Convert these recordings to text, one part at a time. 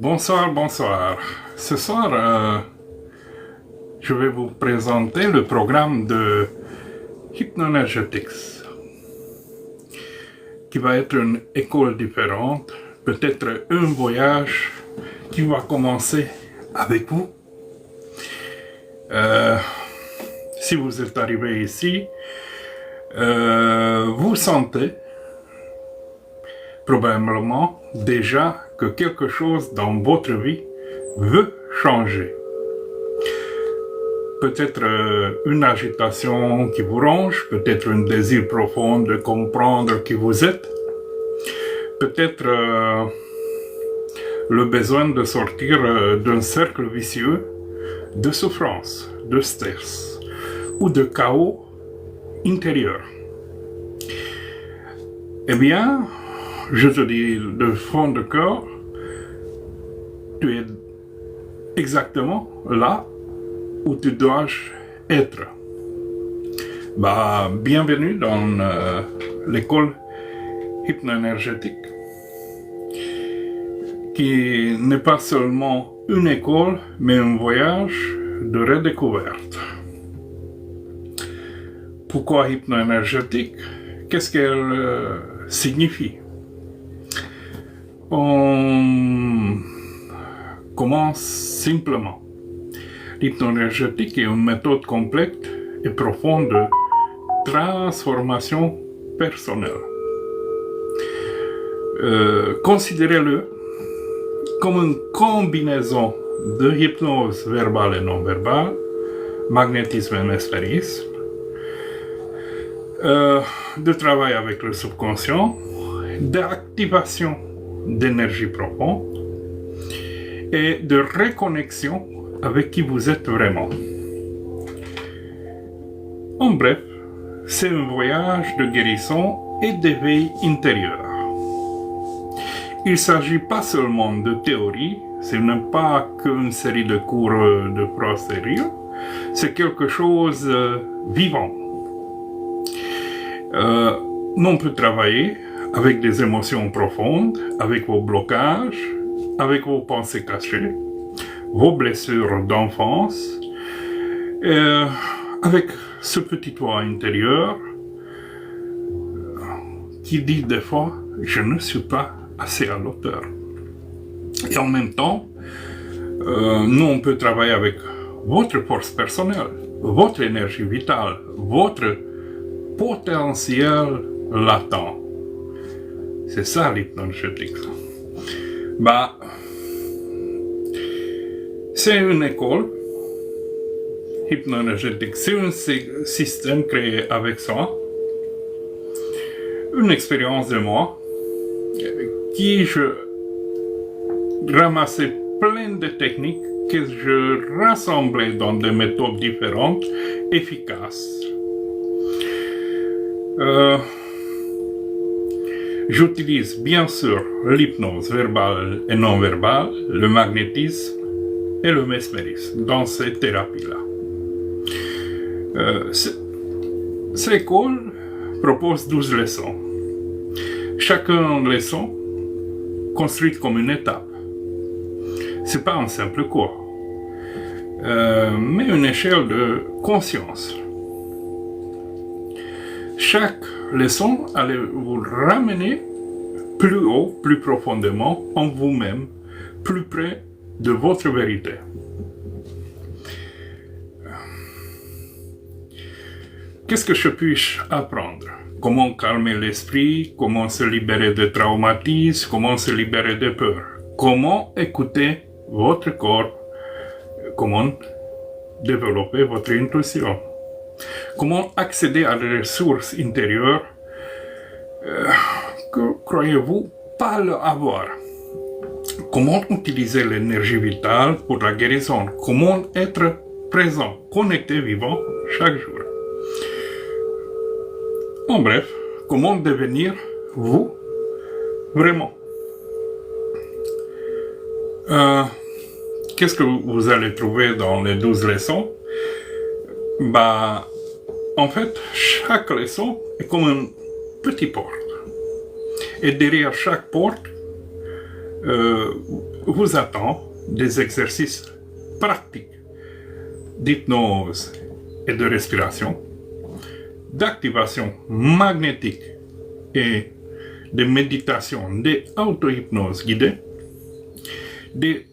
Bonsoir, bonsoir. Ce soir, je vais vous présenter le programme de Hypnoenergetics, qui va être une école différente, peut-être un voyage qui va commencer avec vous. Si vous êtes arrivé ici, vous sentez probablement déjà que quelque chose dans votre vie veut changer. Peut-être une agitation qui vous ronge, peut-être un désir profond de comprendre qui vous êtes, peut-être le besoin de sortir d'un cercle vicieux de souffrance, de stress ou de chaos intérieur. Eh bien, je te dis de fond de cœur, tu es exactement là où tu dois être. Bienvenue dans l'école hypnoénergétique, qui n'est pas seulement une école, mais un voyage de redécouverte. Pourquoi hypnoénergétique? Qu'est-ce qu'elle signifie? On commence simplement. L'hypnoénergétique est une méthode complète et profonde de transformation personnelle. Considérez-le comme une combinaison de hypnose verbale et non verbale, magnétisme et mesmérisme, de travail avec le subconscient, d'activation d'énergie profonde et de reconnexion avec qui vous êtes vraiment. En bref, c'est un voyage de guérison et d'éveil intérieur. Il ne s'agit pas seulement de théorie, ce n'est pas qu'une série de cours de procédure, c'est quelque chose de vivant. On peut travailler avec des émotions profondes, avec vos blocages, avec vos pensées cachées, vos blessures d'enfance, avec ce petit toit intérieur qui dit des fois « je ne suis pas assez à l'auteur ». Et en même temps, nous on peut travailler avec votre force personnelle, votre énergie vitale, votre potentiel latent. C'est ça l'hypnoénergétique. C'est une école hypnoénergétique, c'est un système créé avec soi, une expérience de moi qui je ramassais plein de techniques que je rassemblais dans des méthodes différentes, efficaces. J'utilise bien sûr l'hypnose verbale et non verbale, le magnétisme et le mesmérisme dans ces thérapies-là. Cette école propose 12 leçons. Chacune leçon construite comme une étape. C'est pas un simple cours, mais une échelle de conscience. Chaque leçon allait vous ramener plus haut, plus profondément en vous-même, plus près de votre vérité. Qu'est-ce que je puis apprendre? Comment calmer l'esprit, comment se libérer des traumatismes, comment se libérer des peurs, comment écouter votre corps, comment développer votre intuition, comment accéder à des ressources intérieures que croyez-vous pas avoir. Comment utiliser l'énergie vitale pour la guérison, comment être présent, connecté, vivant chaque jour. En bref, comment devenir vous vraiment. Qu'est-ce que vous allez trouver dans les 12 leçons? En fait, chaque leçon est comme une petite porte. Et derrière chaque porte, vous attend des exercices pratiques d'hypnose et de respiration, d'activation magnétique et de méditation, des auto-hypnoses guidées, des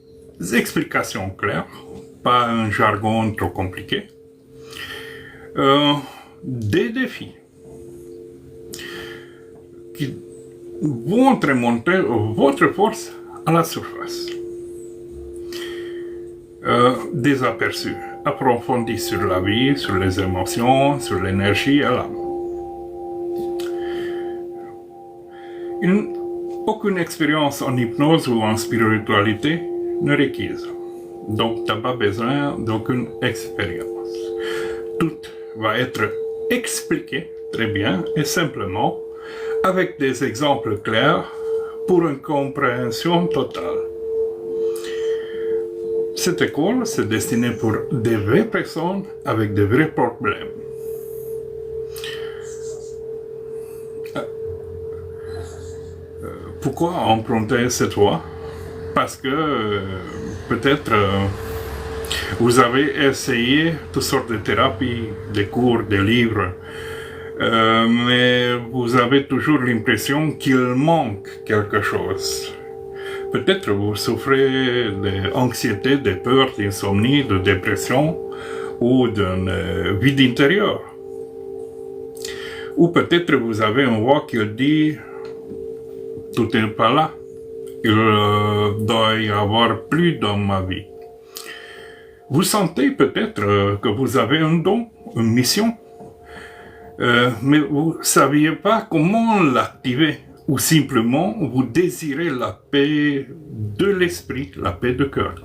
explications claires, pas un jargon trop compliqué, des défis qui vont remonter votre force à la surface. Des aperçus approfondis sur la vie, sur les émotions, sur l'énergie et l'âme. Aucune expérience en hypnose ou en spiritualité n'est requise. Donc, tu n'as pas besoin d'aucune expérience. Tout va être expliqué très bien et simplement avec des exemples clairs pour une compréhension totale. Cette école, c'est destiné pour des vraies personnes avec de vrais problèmes. Pourquoi emprunter cette voie? Parce que peut-être vous avez essayé toutes sortes de thérapies, des cours, des livres, mais vous avez toujours l'impression qu'il manque quelque chose. Peut-être vous souffrez d'anxiété, de peur, d'insomnie, de dépression ou d'un vide intérieur. Ou peut-être vous avez une voix qui dit « tout n'est pas là, il doit y avoir plus dans ma vie ». Vous sentez peut-être que vous avez un don, une mission, mais vous ne saviez pas comment l'activer. Ou simplement vous désirez la paix de l'esprit, la paix de cœur.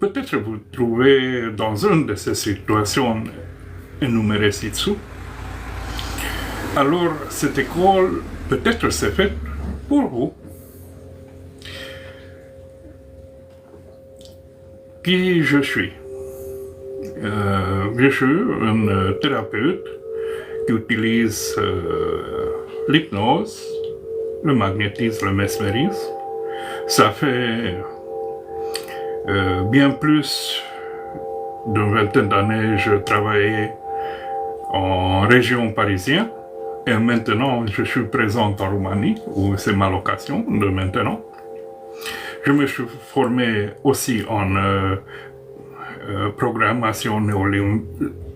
Peut-être vous trouvez dans une de ces situations énumérées ci-dessous. Alors cette école peut-être c'est faite pour vous. Qui je suis? Je suis un thérapeute qui utilise l'hypnose, le magnétisme, le mesmérisme. Ça fait bien plus d'une vingtaine d'années que je travaillais en région parisienne et maintenant je suis présent en Roumanie où c'est ma location de maintenant. Je me suis formé aussi en programmation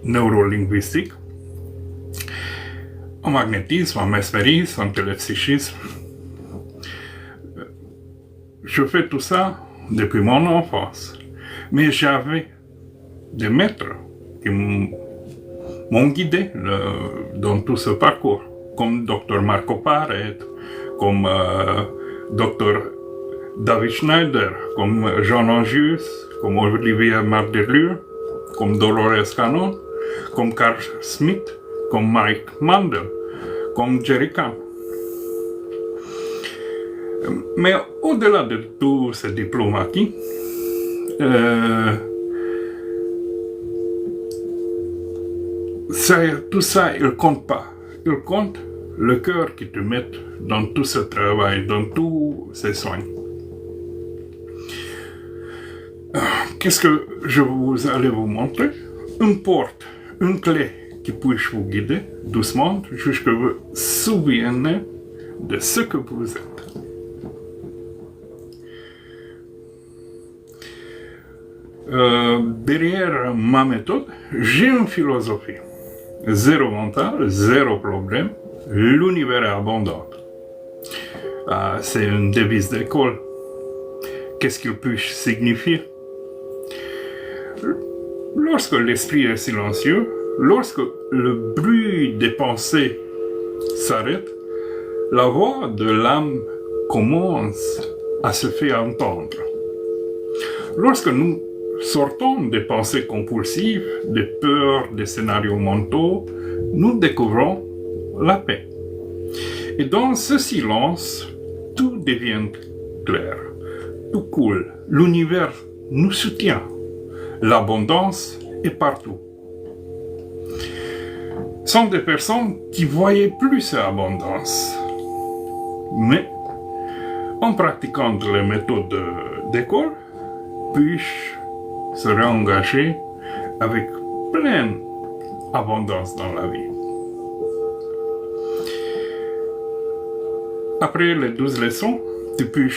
neurolinguistique, en magnétisme, en mesmérisme, en télépsychisme. Je fais tout ça depuis mon enfance. Mais j'avais des maîtres qui m'ont guidé dans tout ce parcours, comme Dr Marco Paret, comme Dr David Schneider, comme Jean Angius, comme Olivier Mardelure, comme Dolores Cannon, comme Carl Smith, comme Mike Mandel, comme Jerry Camp. Mais au-delà de tous ces diplômes acquis, tout ça, il compte pas. Il compte le cœur que tu mets dans tout ce travail, dans tous ces soins. Qu'est-ce que je allais vous montrer? Une porte, une clé qui puisse vous guider doucement jusqu'à vous souvenir de ce que vous êtes. Derrière ma méthode, j'ai une philosophie. Zéro mental, zéro problème, l'univers est abondant. C'est une devise d'école. Qu'est-ce qu'il peut signifier? Lorsque l'esprit est silencieux, lorsque le bruit des pensées s'arrête, la voix de l'âme commence à se faire entendre. Lorsque nous sortons des pensées compulsives, des peurs, des scénarios mentaux, nous découvrons la paix. Et dans ce silence, tout devient clair, tout coule, l'univers nous soutient, l'abondance est partout. Ce sont des personnes qui voyaient plus l'abondance. Mais En pratiquant les méthodes d'école, puis-je se réengager avec pleine abondance dans la vie. Après les 12 leçons, tu peux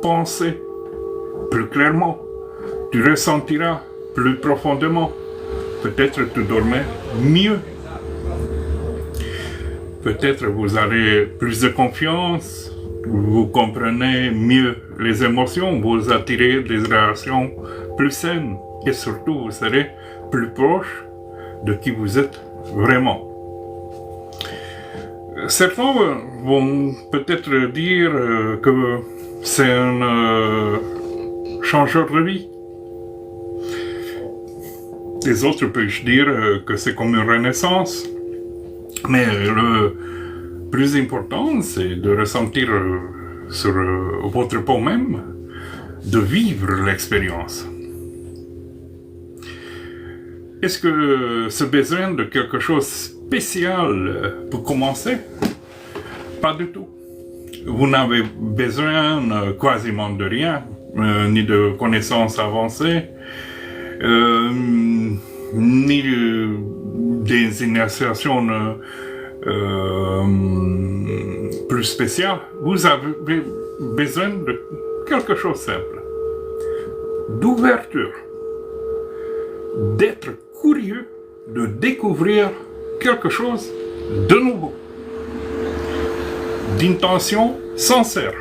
penser plus clairement, tu ressentiras plus profondément, peut-être tu dormais mieux, peut-être vous aurez plus de confiance, vous comprenez mieux les émotions, vous attirez des relations plus saines et surtout vous serez plus proche de qui vous êtes vraiment. Certains vont peut-être dire que c'est un changeur de vie. Les autres peuvent dire que c'est comme une renaissance. Mais le plus important, c'est de ressentir sur votre peau même, de vivre l'expérience. Est-ce que ce besoin de quelque chose de spécial pour commencer? Pas du tout. Vous n'avez besoin quasiment de rien, ni de connaissances avancées, ni des initiations plus spéciales. Vous avez besoin de quelque chose de simple, d'ouverture, d'être curieux, de découvrir quelque chose de nouveau, d'intention sincère,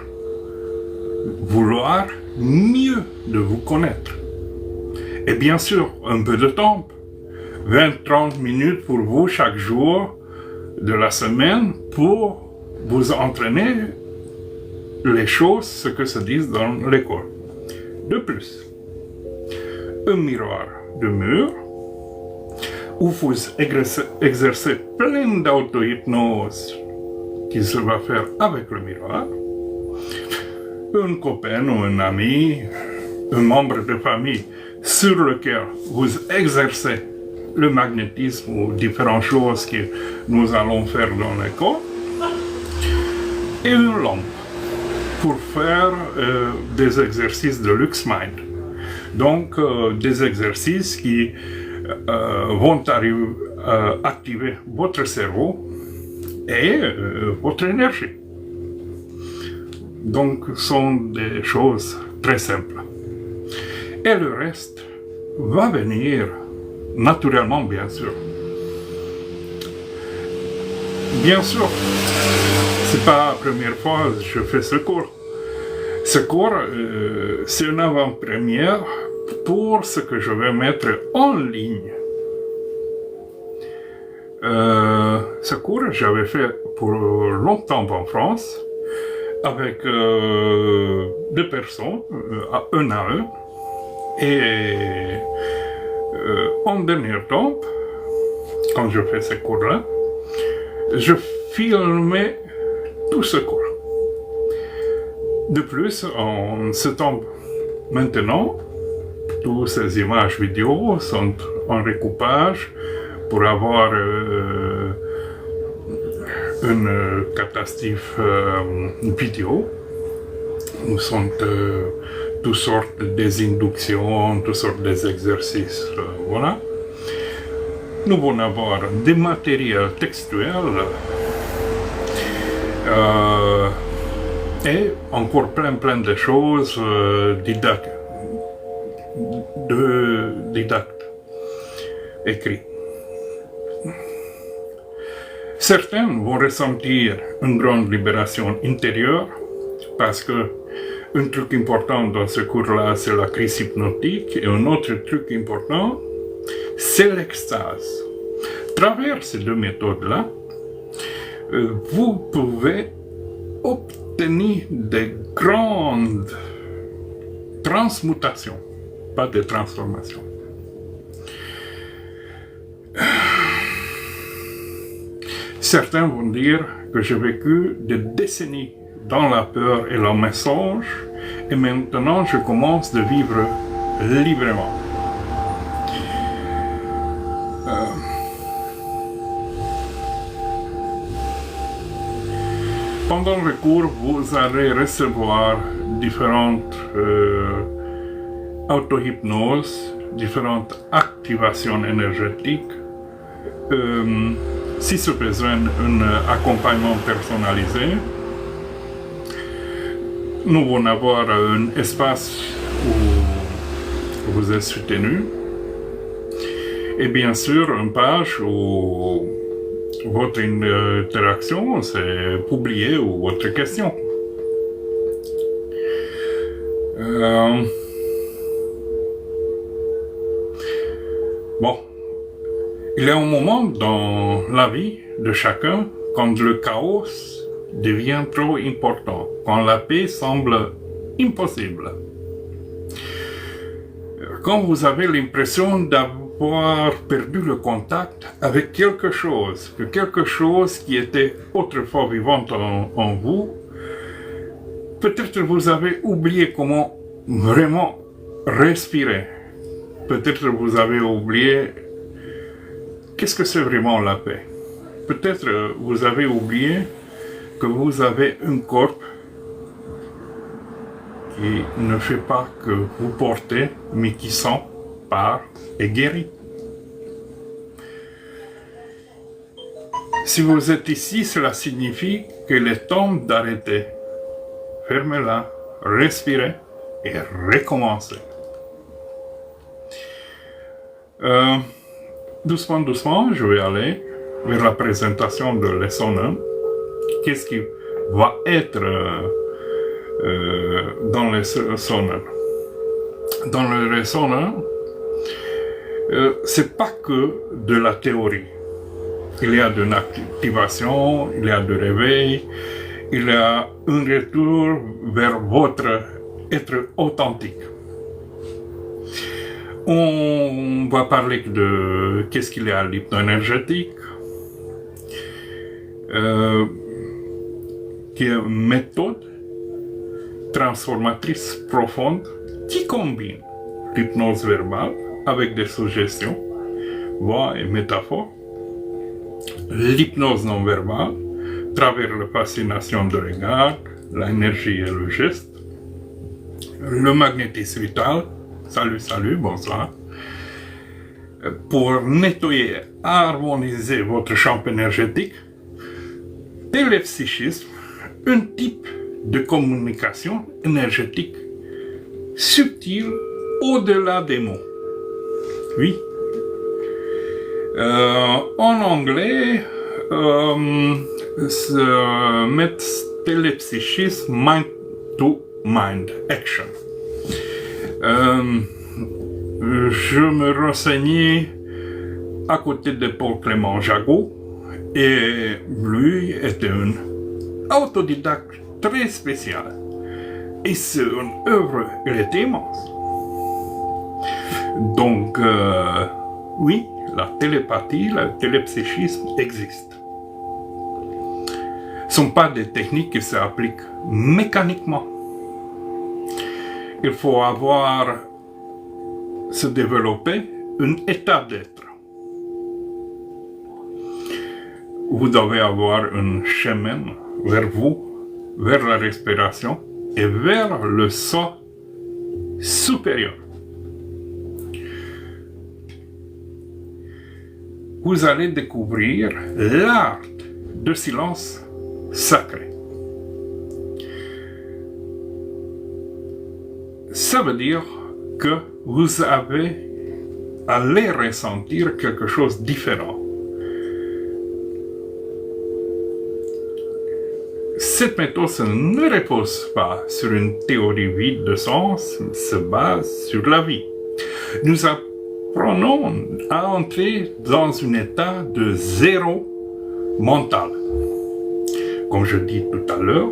vouloir mieux de vous connaître. Et bien sûr, un peu de temps, 20-30 minutes pour vous chaque jour de la semaine pour vous entraîner les choses, ce que se dit dans l'école. De plus, un miroir de mur où vous exercez plein d'auto-hypnose qui se va faire avec le miroir, un copain ou un ami, un membre de famille sur lequel vous exercez le magnétisme ou différentes choses que nous allons faire dans l'école, et une lampe pour faire des exercices de LuxMind. Donc, des exercices qui vont activer votre cerveau et votre énergie. Donc, ce sont des choses très simples. Et le reste va venir naturellement, bien sûr. Bien sûr, c'est pas la première fois que je fais ce cours. Ce cours, c'est une avant-première pour ce que je vais mettre en ligne. Ce cours, j'avais fait pour longtemps en France, avec deux personnes, un à un. Et en dernier temps, quand je fais ce cours-là, je filmais tout ce cours. De plus, en ce temps maintenant, toutes ces images vidéo sont en recoupage pour avoir une catastrophe vidéo. Nous sommes toutes sortes d'inductions, toutes sortes d'exercices, voilà. Nous allons avoir des matériels textuels et encore plein de choses didactes écrits. Certains vont ressentir une grande libération intérieure parce que un truc important dans ce cours-là, c'est la crise hypnotique, et un autre truc important, c'est l'extase. À travers ces deux méthodes-là, vous pouvez obtenir des grandes transmutations, pas de transformations. Certains vont dire que j'ai vécu des décennies dans la peur et le mensonge, et maintenant je commence de vivre librement. Pendant le cours, vous allez recevoir différentes auto-hypnoses, différentes activations énergétiques. Si c'est besoin d'un accompagnement personnalisé, nous allons avoir un espace où vous êtes soutenu et bien sûr une page où votre interaction c'est publié ou votre question. Bon, il y a un moment dans la vie de chacun quand le chaos devient trop important, quand la paix semble impossible. Quand vous avez l'impression d'avoir perdu le contact avec quelque chose qui était autrefois vivant en vous, peut-être vous avez oublié comment vraiment respirer. Peut-être vous avez oublié qu'est-ce que c'est vraiment la paix. Peut-être vous avez oublié que vous avez un corps qui ne fait pas que vous porter, mais qui sent, part et guérit. Si vous êtes ici, cela signifie qu'il est temps d'arrêter. Fermez-la, respirez et recommencez. Doucement, doucement, je vais aller vers la présentation de leçon 1. Qu'est-ce qui va être dans le leçon 1? Dans le leçon 1, c'est pas que de la théorie. Il y a de l'activation, il y a de réveil, il y a un retour vers votre être authentique. On va parler de qu'est-ce qu'il y a à l'hypno-énergétique, qui est une méthode transformatrice profonde qui combine l'hypnose verbale avec des suggestions, voix et métaphores, l'hypnose non verbale, à travers la fascination de regard, l'énergie et le geste, le magnétisme vital, salut, bonsoir, pour nettoyer, harmoniser votre champ énergétique, télépsychisme, un type de communication énergétique subtile au-delà des mots. Oui. En anglais, télépsychisme, mind to mind action. Je me renseignais à côté de Paul Clément Jagot et lui était un autodidacte très spécial et c'est une œuvre, elle est immense. Donc, oui, la télépathie, le télépsychisme existe. Ce ne sont pas des techniques qui s'appliquent mécaniquement. Il faut se développer un état d'être. Vous devez avoir un chemin vers vous, vers la respiration et vers le soi supérieur. Vous allez découvrir l'art du silence sacré. Ça veut dire que vous allez ressentir quelque chose de différent. Cette méthode ne repose pas sur une théorie vide de sens, mais se base sur la vie. Nous apprenons à entrer dans un état de zéro mental. Comme je dis tout à l'heure,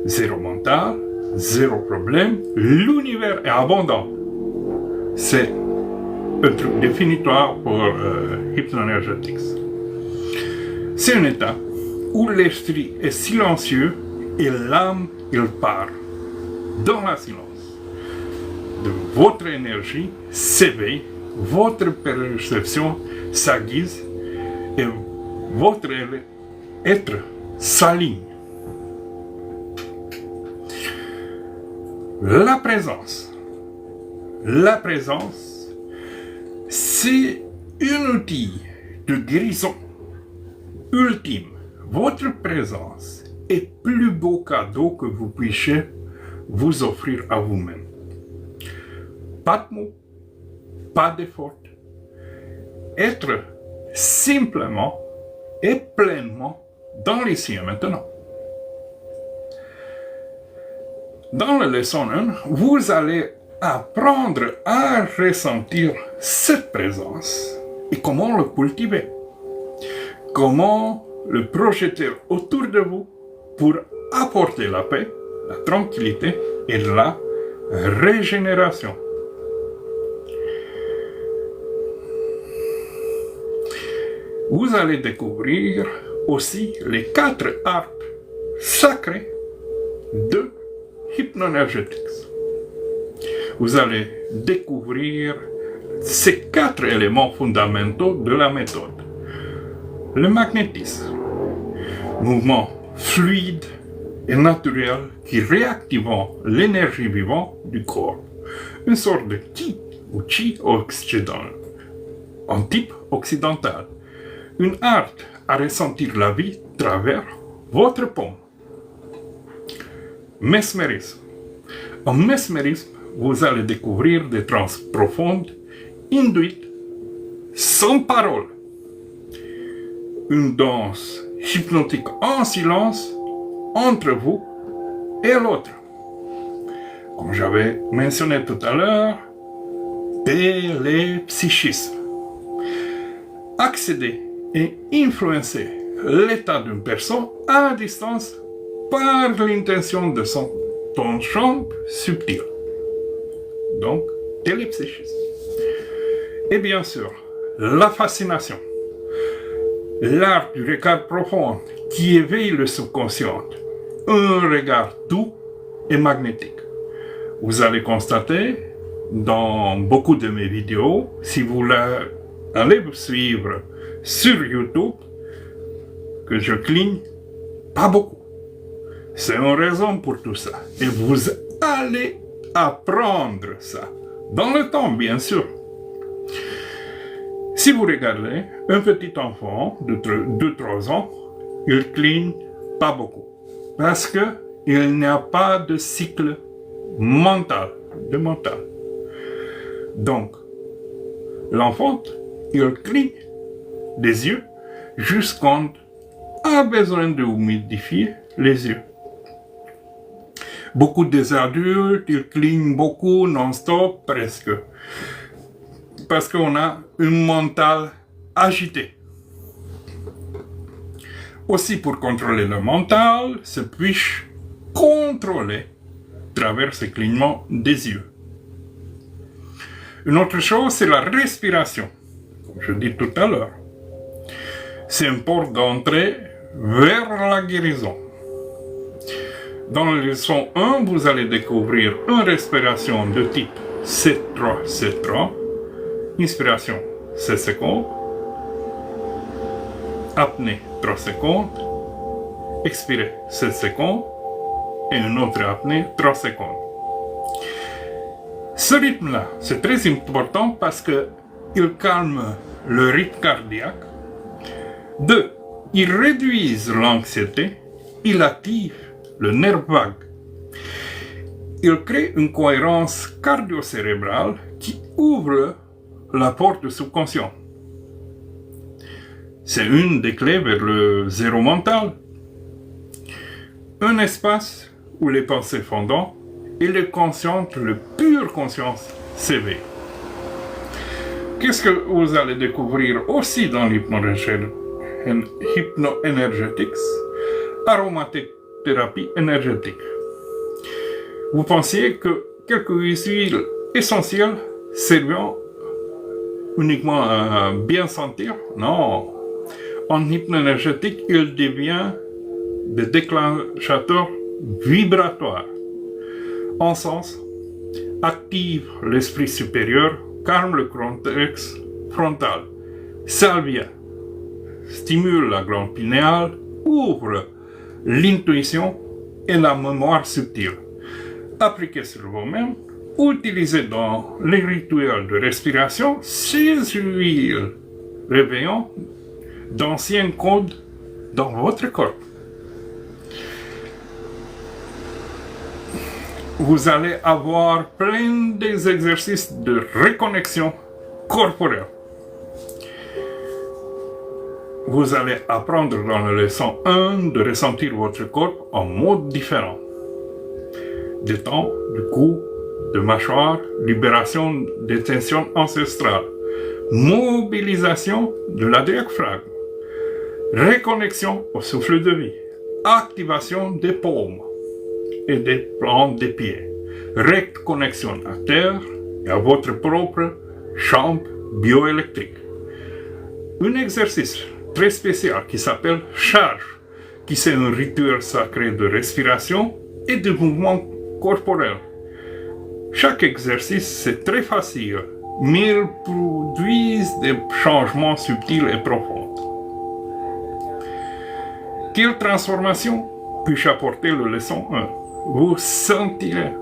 zéro mental, zéro problème, l'univers est abondant. C'est un truc définitoire pour Hypno-Energetics. C'est un état où l'esprit est silencieux et l'âme, il part dans la silence. De votre énergie s'éveille, votre perception s'aiguise et votre être s'aligne. La présence. La présence, c'est un outil de guérison ultime. Votre présence est le plus beau cadeau que vous puissiez vous offrir à vous-même. Pas de mots, pas d'effort. Être simplement et pleinement dans l'ici et maintenant. Dans la leçon 1, vous allez apprendre à ressentir cette présence et comment le cultiver. Comment le projeter autour de vous pour apporter la paix, la tranquillité et la régénération. Vous allez découvrir aussi les 4 arts sacrés de Hypnoenergetics. Vous allez découvrir ces 4 éléments fondamentaux de la méthode. Le magnétisme, mouvement fluide et naturel qui réactive l'énergie vivante du corps. Une sorte de ki ou chi occidental, en type occidental. Une art à ressentir la vie à travers votre paume. Mesmérisme. En mesmérisme, vous allez découvrir des transes profondes, induites, sans parole. Une danse hypnotique en silence entre vous et l'autre. Comme j'avais mentionné tout à l'heure, télépsychisme. Accéder et influencer l'état d'une personne à distance par l'intention de ton champ subtil. Donc, télépsychisme. Et bien sûr, la fascination. L'art du regard profond qui éveille le subconscient. Un regard doux et magnétique. Vous allez constater dans beaucoup de mes vidéos, si vous allez me suivre sur YouTube, que je cligne pas beaucoup. C'est une raison pour tout ça. Et vous allez apprendre ça. Dans le temps, bien sûr. Si vous regardez un petit enfant de 2-3 ans, il cligne pas beaucoup. Parce qu'il n'y a pas de cycle mental. Donc, l'enfant, il cligne des yeux jusqu'à a besoin de humidifier les yeux. Beaucoup des adultes, ils clignent beaucoup, non-stop, presque. Parce qu'on a un mental agité. Aussi, pour contrôler le mental, se puis contrôler à travers ce clignement des yeux. Une autre chose, c'est la respiration. Comme je dis tout à l'heure. C'est une porte d'entrée vers la guérison. Dans la leçon 1, vous allez découvrir une respiration de type 7-3-7-3. Inspiration 7 secondes. Apnée 3 secondes. Expirez 7 secondes. Et une autre apnée 3 secondes. Ce rythme-là, c'est très important parce qu'il calme le rythme cardiaque. 2. Il réduit l'anxiété. Il active le nerf vague. Il crée une cohérence cardio-cérébrale qui ouvre la porte du subconscient. C'est une des clés vers le zéro mental. Un espace où les pensées fondant et le conscient, le pure conscience s'éveille. Qu'est-ce que vous allez découvrir aussi dans l'hypnoénergetics? Aromathérapie énergétique. Vous pensiez que quelques huiles essentielles servant uniquement à bien sentir? Non. En hypnoénergétique, il devient des déclencheurs vibratoires. En sens, active l'esprit supérieur, calme le cortex frontal. Salvia stimule la glande pinéale, ouvre l'intuition et la mémoire subtile. appliquez sur vous-même, utilisez dans les rituels de respiration ces huiles réveillant d'anciens codes dans votre corps. Vous allez avoir plein des exercices de reconnexion corporelle. Vous allez apprendre dans la leçon 1 de ressentir votre corps en mode différent. Détente du cou, de mâchoire, libération des tensions ancestrales, mobilisation de la diaphragme, reconnexion au souffle de vie, activation des paumes et des plantes des pieds, reconnexion à terre et à votre propre champ bioélectrique. Un exercice très spécial qui s'appelle charge, qui c'est un rituel sacré de respiration et de mouvement corporel. Chaque exercice, c'est très facile, mais il produit des changements subtils et profonds. Quelle transformation puis-je apporter la leçon 1? Vous sentirez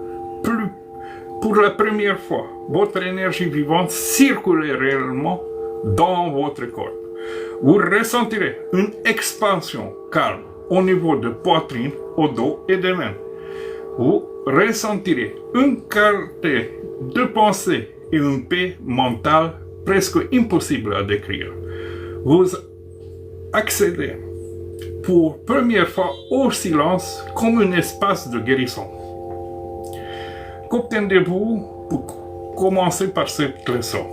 plus, pour la première fois, votre énergie vivante circuler réellement dans votre corps. Vous ressentirez une expansion calme au niveau de poitrine, au dos et des mains. Vous ressentirez une clarté de pensée et une paix mentale presque impossible à décrire. Vous accédez pour première fois au silence comme un espace de guérison. Qu'obtenez-vous pour commencer par cette leçon?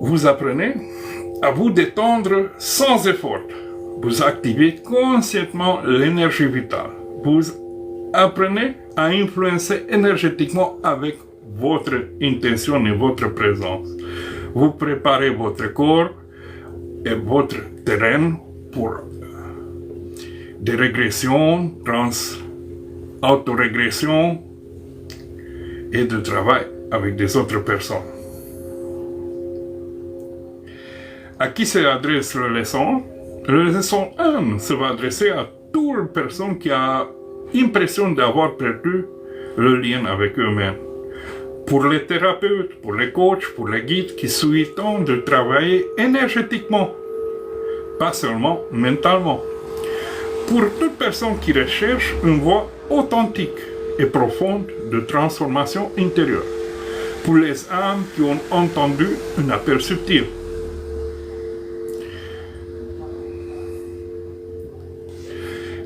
Vous apprenez à vous détendre sans effort. Vous activez consciemment l'énergie vitale. Vous apprenez à influencer énergétiquement avec votre intention et votre présence. Vous préparez votre corps et votre terrain pour des régressions, autorégressions et de travail avec des autres personnes. À qui s'adresse la leçon? La leçon 1 se va adresser à toute personne qui a l'impression d'avoir perdu le lien avec eux-mêmes. Pour les thérapeutes, pour les coachs, pour les guides qui souhaitent de travailler énergétiquement, pas seulement mentalement. Pour toute personne qui recherche une voie authentique et profonde de transformation intérieure. Pour les âmes qui ont entendu un appel subtil.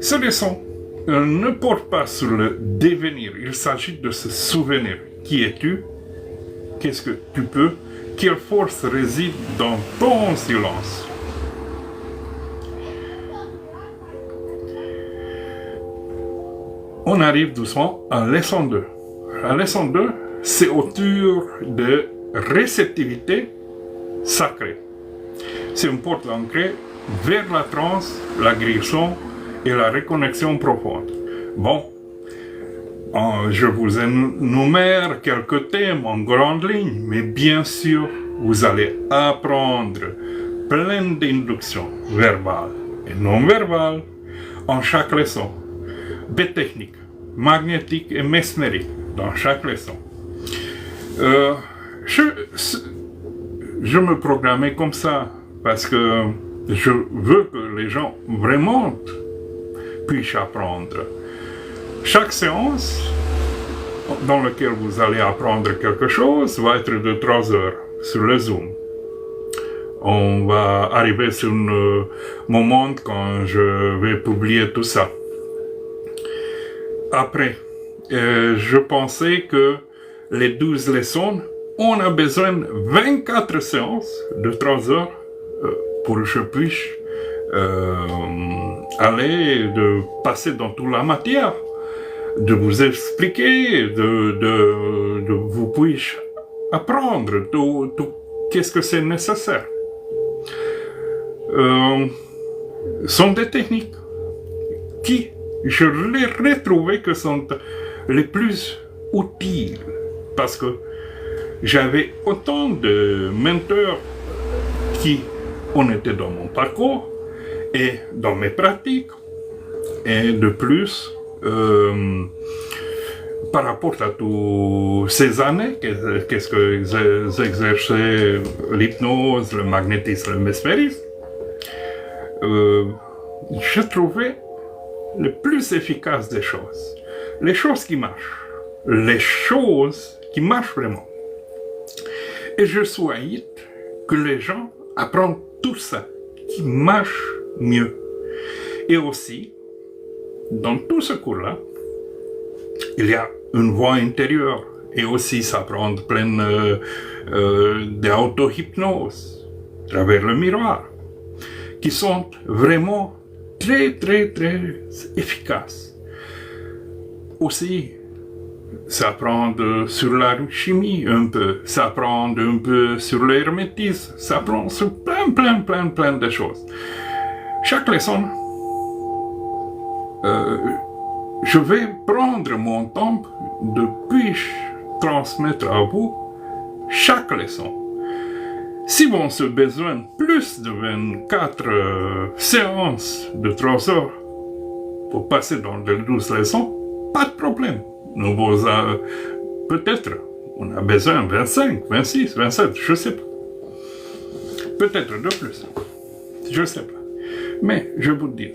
Ce leçon ne porte pas sur le devenir, il s'agit de se souvenir. Qui es-tu? Qu'est-ce que tu peux? Quelle force réside dans ton silence? On arrive doucement à la leçon 2. La leçon 2, c'est autour de réceptivité sacrée. C'est une porte d'entrée vers la transe, la guérison et la reconnexion profonde. Bon, je vous énumère quelques thèmes en grande ligne, mais bien sûr, vous allez apprendre plein d'inductions verbales et non verbales en chaque leçon. Des techniques magnétiques et mesmériques dans chaque leçon. Je me programmais comme ça parce que je veux que les gens vraiment puissent apprendre. Chaque séance dans laquelle vous allez apprendre quelque chose va être de 3 heures sur le Zoom. On va arriver sur un moment quand je vais publier tout ça. Après, je pensais que les 12 leçons, on a besoin de 24 séances de 3 heures pour que je puisse aller, de passer dans toute la matière, de vous expliquer, de vous puisse apprendre tout qu'est-ce que c'est nécessaire. Sont des techniques qui, je les retrouvais que sont les plus utiles parce que j'avais autant de mentors qui ont été dans mon parcours et dans mes pratiques et de plus par rapport à toutes ces années, qu'est-ce que j'exerçais l'hypnose, le magnétisme, le mesmérisme, je trouvais le plus efficace des choses. Les choses qui marchent. Les choses qui marchent vraiment. Et je souhaite que les gens apprennent tout ça, qui marche mieux. Et aussi, dans tout ce cours-là, il y a une voix intérieure et aussi s'apprendre plein d'auto-hypnose à travers le miroir, qui sont vraiment très, très, très efficaces. Aussi, s'apprendre sur la chimie un peu, s'apprendre un peu sur l'hermétisme, s'apprendre sur plein de choses. Chaque leçon, je vais prendre mon temps de puis transmettre à vous chaque leçon. Si vous avez besoin plus de 24 séances de 3 heures pour passer dans les 12 leçons, pas de problème. Nous vous peut-être on a besoin de 25, 26, 27, je ne sais pas. Peut-être de plus, je ne sais pas. Mais je vous dis,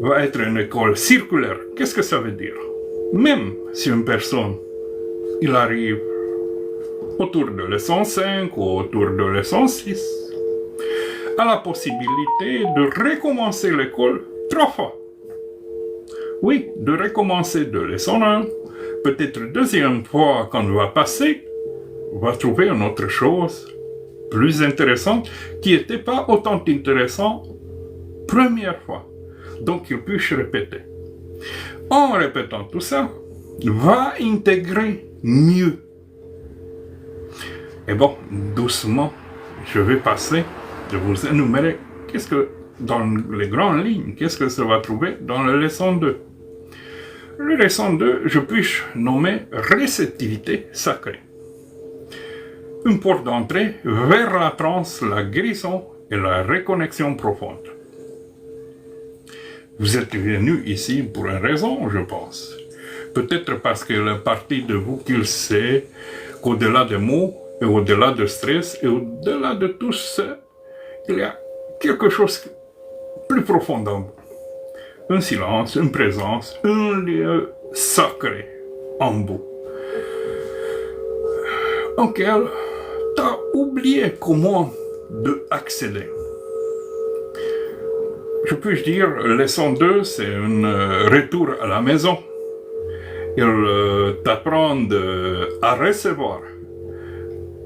va être une école circulaire. Qu'est-ce que ça veut dire? Même si une personne, il arrive autour de leçon 5 ou autour de leçon 6, a la possibilité de recommencer l'école 3 fois. Oui, de recommencer de leçon 1, peut-être deuxième fois quand on va passer, on va trouver une autre chose plus intéressante qui n'était pas autant intéressante première fois. Donc il peut se répéter. En répétant tout ça, va intégrer mieux. Et bon, doucement, je vais passer de vous énumérer qu'est-ce que, dans les grandes lignes, qu'est-ce que ça va trouver dans la leçon 2. La leçon 2, je puis nommer réceptivité sacrée. Une porte d'entrée vers la transe, la guérison et la reconnexion profonde. Vous êtes venu ici pour une raison, je pense. Peut-être parce que la partie de vous qui sait qu'au-delà des mots, et au-delà du stress, et au-delà de tout ça, il y a quelque chose de plus profond en vous. Un silence, une présence, un lieu sacré en vous, auquel tu as oublié comment accéder. Je puis dire, leçon 2, c'est un retour à la maison. Il t'apprend à recevoir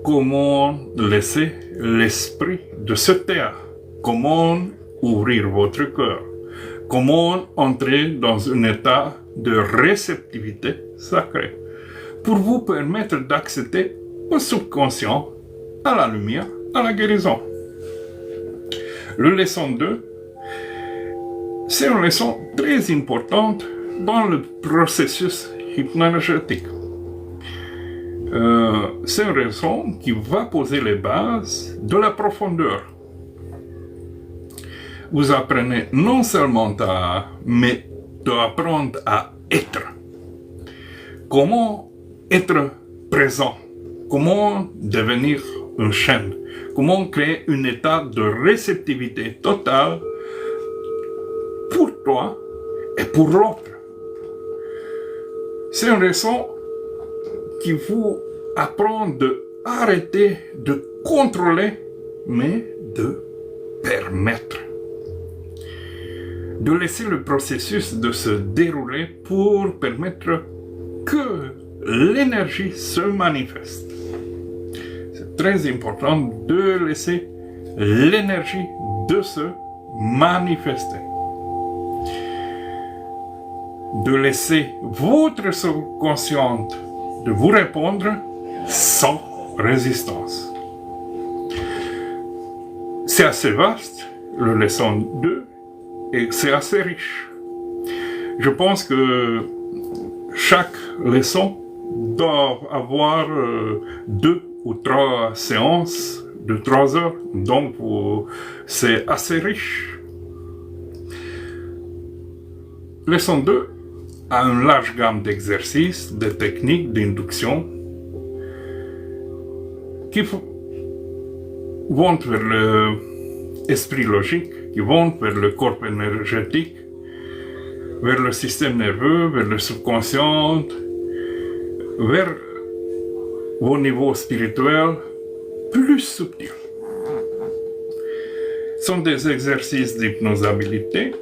comment laisser l'esprit de se taire, comment ouvrir votre cœur, comment entrer dans un état de réceptivité sacrée, pour vous permettre d'accéder au subconscient, à la lumière, à la guérison. La leçon 2, c'est une leçon très importante dans le processus hypno-énergétique. C'est une leçon qui va poser les bases de la profondeur. Vous apprenez non seulement mais d'apprendre à être. Comment être présent. Comment devenir une chaîne. Comment créer un état de réceptivité totale pour toi et pour l'autre. C'est une leçon qui vous apprend d'arrêter de contrôler, mais de permettre. De laisser le processus de se dérouler pour permettre que l'énergie se manifeste. C'est très important de laisser l'énergie de se manifester. De laisser votre subconscient de vous répondre sans résistance. C'est assez vaste, la leçon 2, et c'est assez riche. Je pense que chaque leçon doit avoir 2 ou 3 séances de 3 heures, donc c'est assez riche. Leçon 2 a une large gamme d'exercices, de techniques d'induction qui vont vers l'esprit logique, qui vont vers le corps énergétique, vers le système nerveux, vers le subconscient, vers vos niveaux spirituels plus subtils. Ce sont des exercices d'hypnosabilité.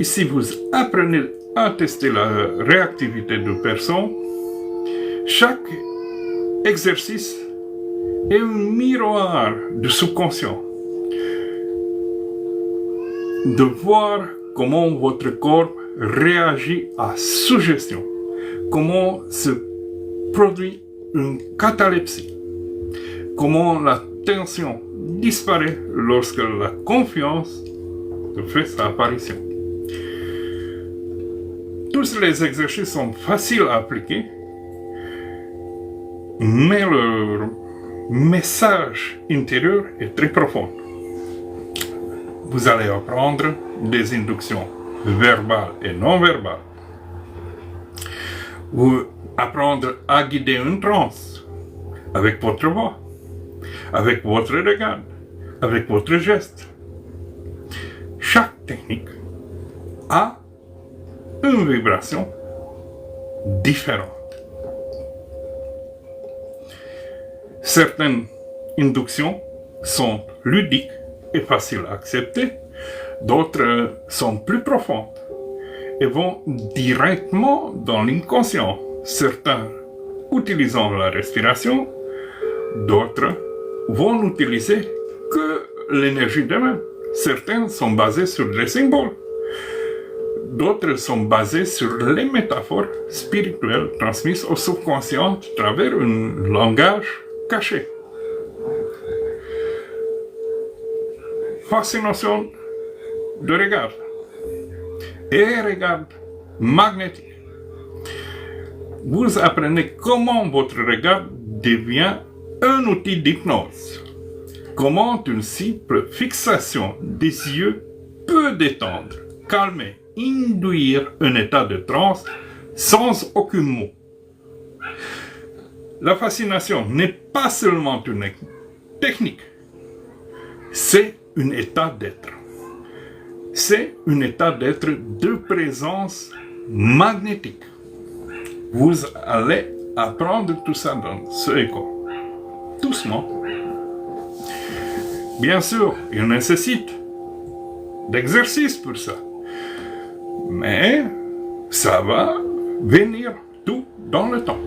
Ici, vous apprenez à tester la réactivité de personne. Chaque exercice est un miroir du subconscient. De voir comment votre corps réagit à suggestion, comment se produit une catalepsie, comment la tension disparaît lorsque la confiance fait sa apparition. Tous les exercices sont faciles à appliquer, mais leur message intérieur est très profond. Vous allez apprendre des inductions verbales et non verbales. Vous apprendre à guider une transe avec votre voix, avec votre regard, avec votre geste. Chaque technique a une vibration différente. Certaines inductions sont ludiques et faciles à accepter, d'autres sont plus profondes et vont directement dans l'inconscient, certains utilisant la respiration, d'autres vont n'utiliser que l'énergie d'eux-mêmes. Certains sont basés sur les symboles, d'autres sont basés sur les métaphores spirituelles transmises au subconscient à travers un langage caché. Fascination de regard et regard magnétique. Vous apprenez comment votre regard devient un outil d'hypnose. Comment une simple fixation des yeux peut détendre, calmer, induire un état de transe sans aucun mot. La fascination n'est pas seulement une technique, c'est un état d'être. C'est un état d'être de présence magnétique. Vous allez apprendre tout ça dans ce école. Doucement. Bien sûr, il nécessite d'exercice pour ça. Mais ça va venir tout dans le temps.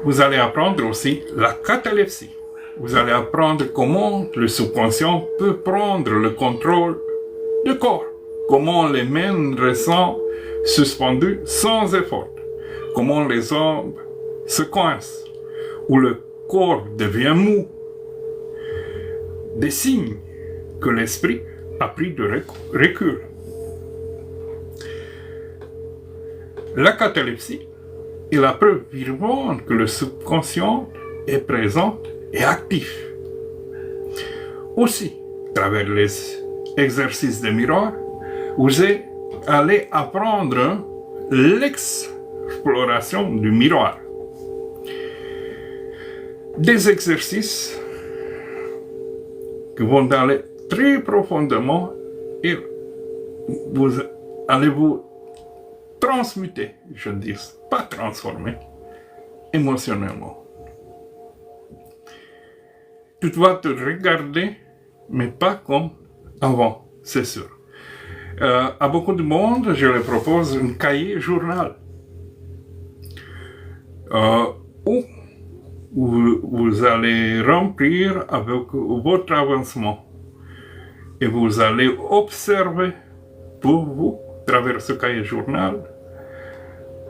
Vous allez apprendre aussi la catalepsie. Vous allez apprendre comment le subconscient peut prendre le contrôle du corps. Comment les mains restent suspendues sans effort. Comment les jambes se coincent. Ou le corps devient mou. Des signes que l'esprit a pris de recul. La catalepsie est la preuve vivante que le subconscient est présent et actif. Aussi, à travers les exercices de miroir, vous allez apprendre l'exploration du miroir. Des exercices qui vont aller très profondément et vous allez vous transmuter, je dis, pas transformer, émotionnellement. Tu vas te regarder, mais pas comme avant, c'est sûr. À beaucoup de monde, je leur propose un cahier journal où vous allez remplir avec votre avancement et vous allez observer pour vous, à travers ce cahier journal,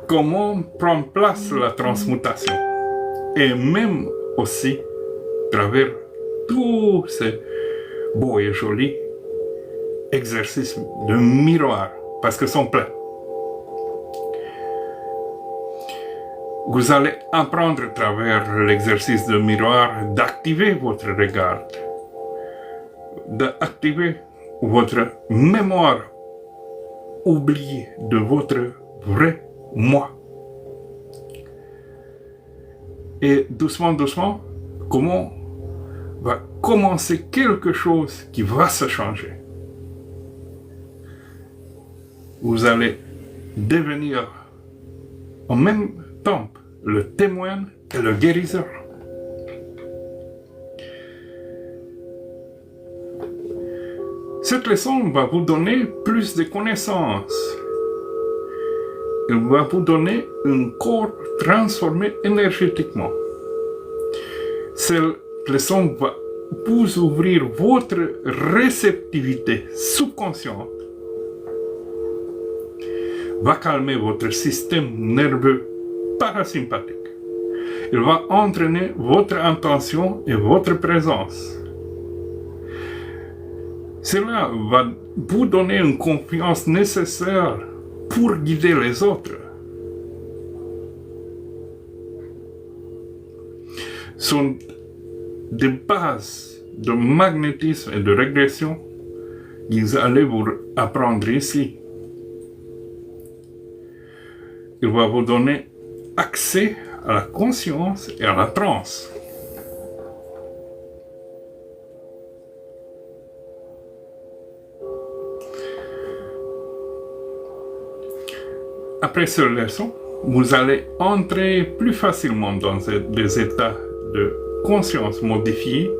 comment prend place la transmutation et même aussi à travers tous ces beaux et jolis exercices de miroir, parce qu'ils sont pleins. Vous allez apprendre à travers l'exercice de miroir d'activer votre regard, d'activer votre mémoire oubliée de votre vrai moi. Et doucement, doucement, comment va commencer quelque chose qui va se changer. Vous allez devenir en même temps le témoin et le guérisseur. Cette leçon va vous donner plus de connaissances. Elle va vous donner un corps transformé énergétiquement. Cette leçon va vous ouvrir votre réceptivité subconsciente, va calmer votre système nerveux parasympathique. Il va entraîner votre intention et votre présence. Cela va vous donner une confiance nécessaire pour guider les autres. Sont des bases de magnétisme et de régression que vous allez vous apprendre ici. Il va vous donner accès à la conscience et à la transe. Après cette leçon, vous allez entrer plus facilement dans des états de conscience modifiés.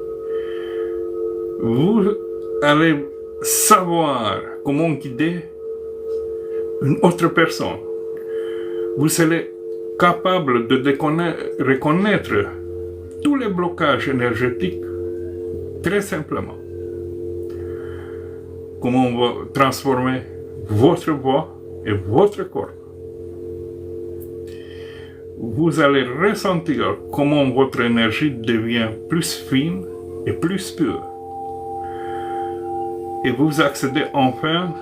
Vous allez savoir comment guider une autre personne. Vous serez capable de reconnaître tous les blocages énergétiques très simplement. Comment on va transformer votre voix et votre corps. Vous allez ressentir comment votre énergie devient plus fine et plus pure. Et vous accédez enfin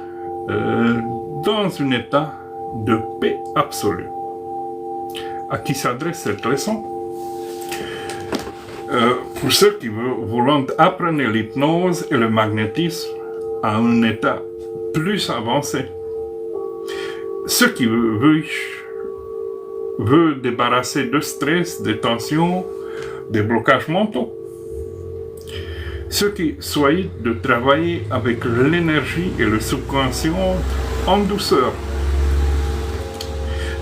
dans un état de paix absolue. À qui s'adresse cette leçon? Pour ceux qui veulent apprendre l'hypnose et le magnétisme à un état plus avancé. Ceux qui veulent débarrasser de stress, de tensions, des blocages mentaux. Ceux qui souhaitent de travailler avec l'énergie et le subconscient en douceur.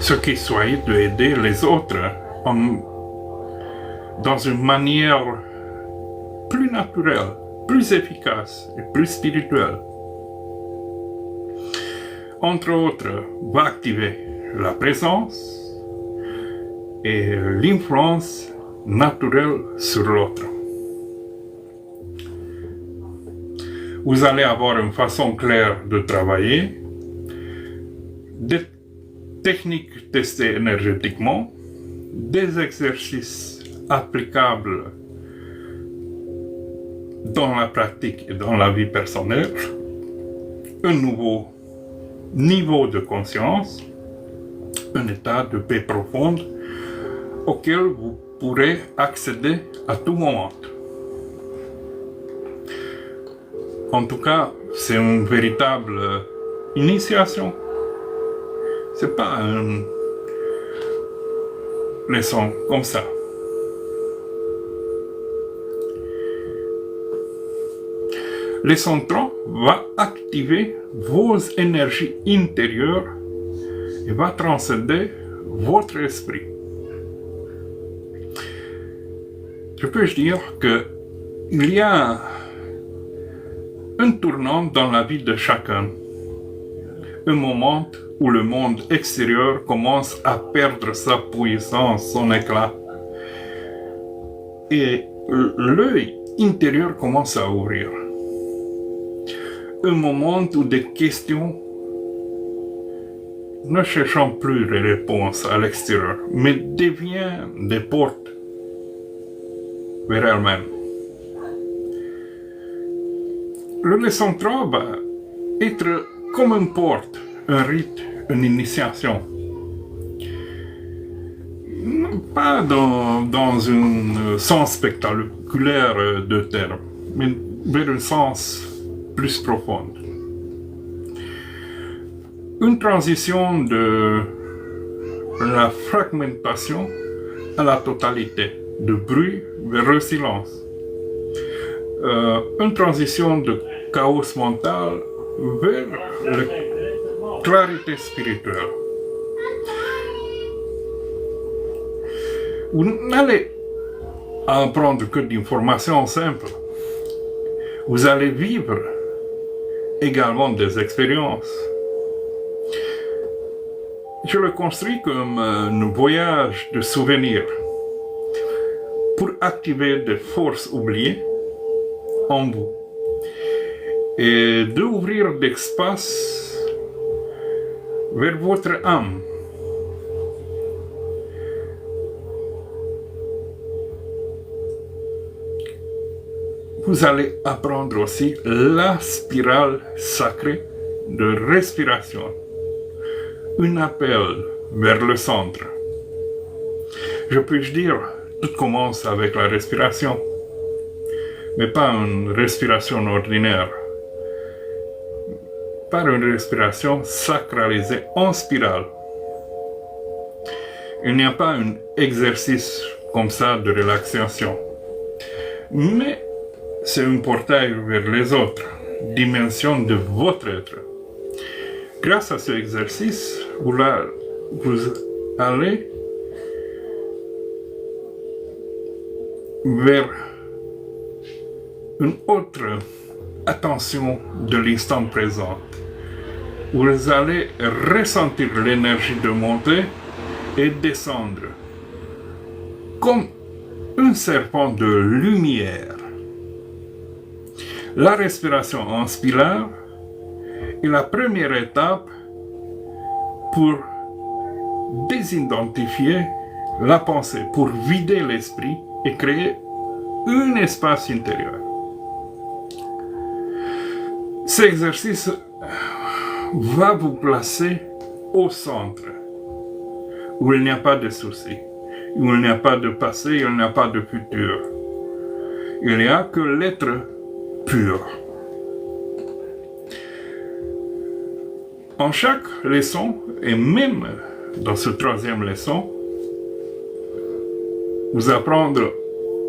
Ceux qui souhaitent d'aider les autres dans une manière plus naturelle, plus efficace et plus spirituelle. Entre autres, va activer la présence et l'influence naturelle sur l'autre. Vous allez avoir une façon claire de travailler, des techniques testées énergétiquement, des exercices applicables dans la pratique et dans la vie personnelle, un nouveau niveau de conscience, un état de paix profonde auquel vous pourrez accéder à tout moment. En tout cas, c'est une véritable initiation. C'est pas une leçon comme ça. Leçon 3 va activer vos énergies intérieures et va transcender votre esprit. Je peux dire qu'il y a un tournant dans la vie de chacun. Un moment où le monde extérieur commence à perdre sa puissance, son éclat. Et l'œil intérieur commence à ouvrir. Un moment où des questions ne cherchant plus les réponses à l'extérieur, mais deviennent des portes vers elles-mêmes. Le leçon 3 va être comme une porte, un rite, une initiation. Pas dans un sens spectaculaire de terme, mais vers un sens plus profonde. Une transition de la fragmentation à la totalité, de bruit vers le silence. Une transition de chaos mental vers la clarité spirituelle. Vous n'allez apprendre que d'informations simples. Vous allez vivre également des expériences. Je le construis comme un voyage de souvenirs pour activer des forces oubliées en vous et d'ouvrir d'espace vers votre âme. Vous allez apprendre aussi la spirale sacrée de respiration, un appel vers le centre. Je peux dire, tout commence avec la respiration, mais pas une respiration ordinaire, pas une respiration sacralisée en spirale. Il n'y a pas un exercice comme ça de relaxation, mais c'est un portail vers les autres dimensions de votre être. Grâce à cet exercice, vous allez vers une autre attention de l'instant présent. Vous allez ressentir l'énergie de monter et descendre comme un serpent de lumière. La respiration en spirale est la première étape pour désidentifier la pensée, pour vider l'esprit et créer un espace intérieur. Cet exercice va vous placer au centre, où il n'y a pas de soucis, où il n'y a pas de passé, il n'y a pas de futur. Il n'y a que l'être pur. En chaque leçon, et même dans ce troisième leçon, vous apprendre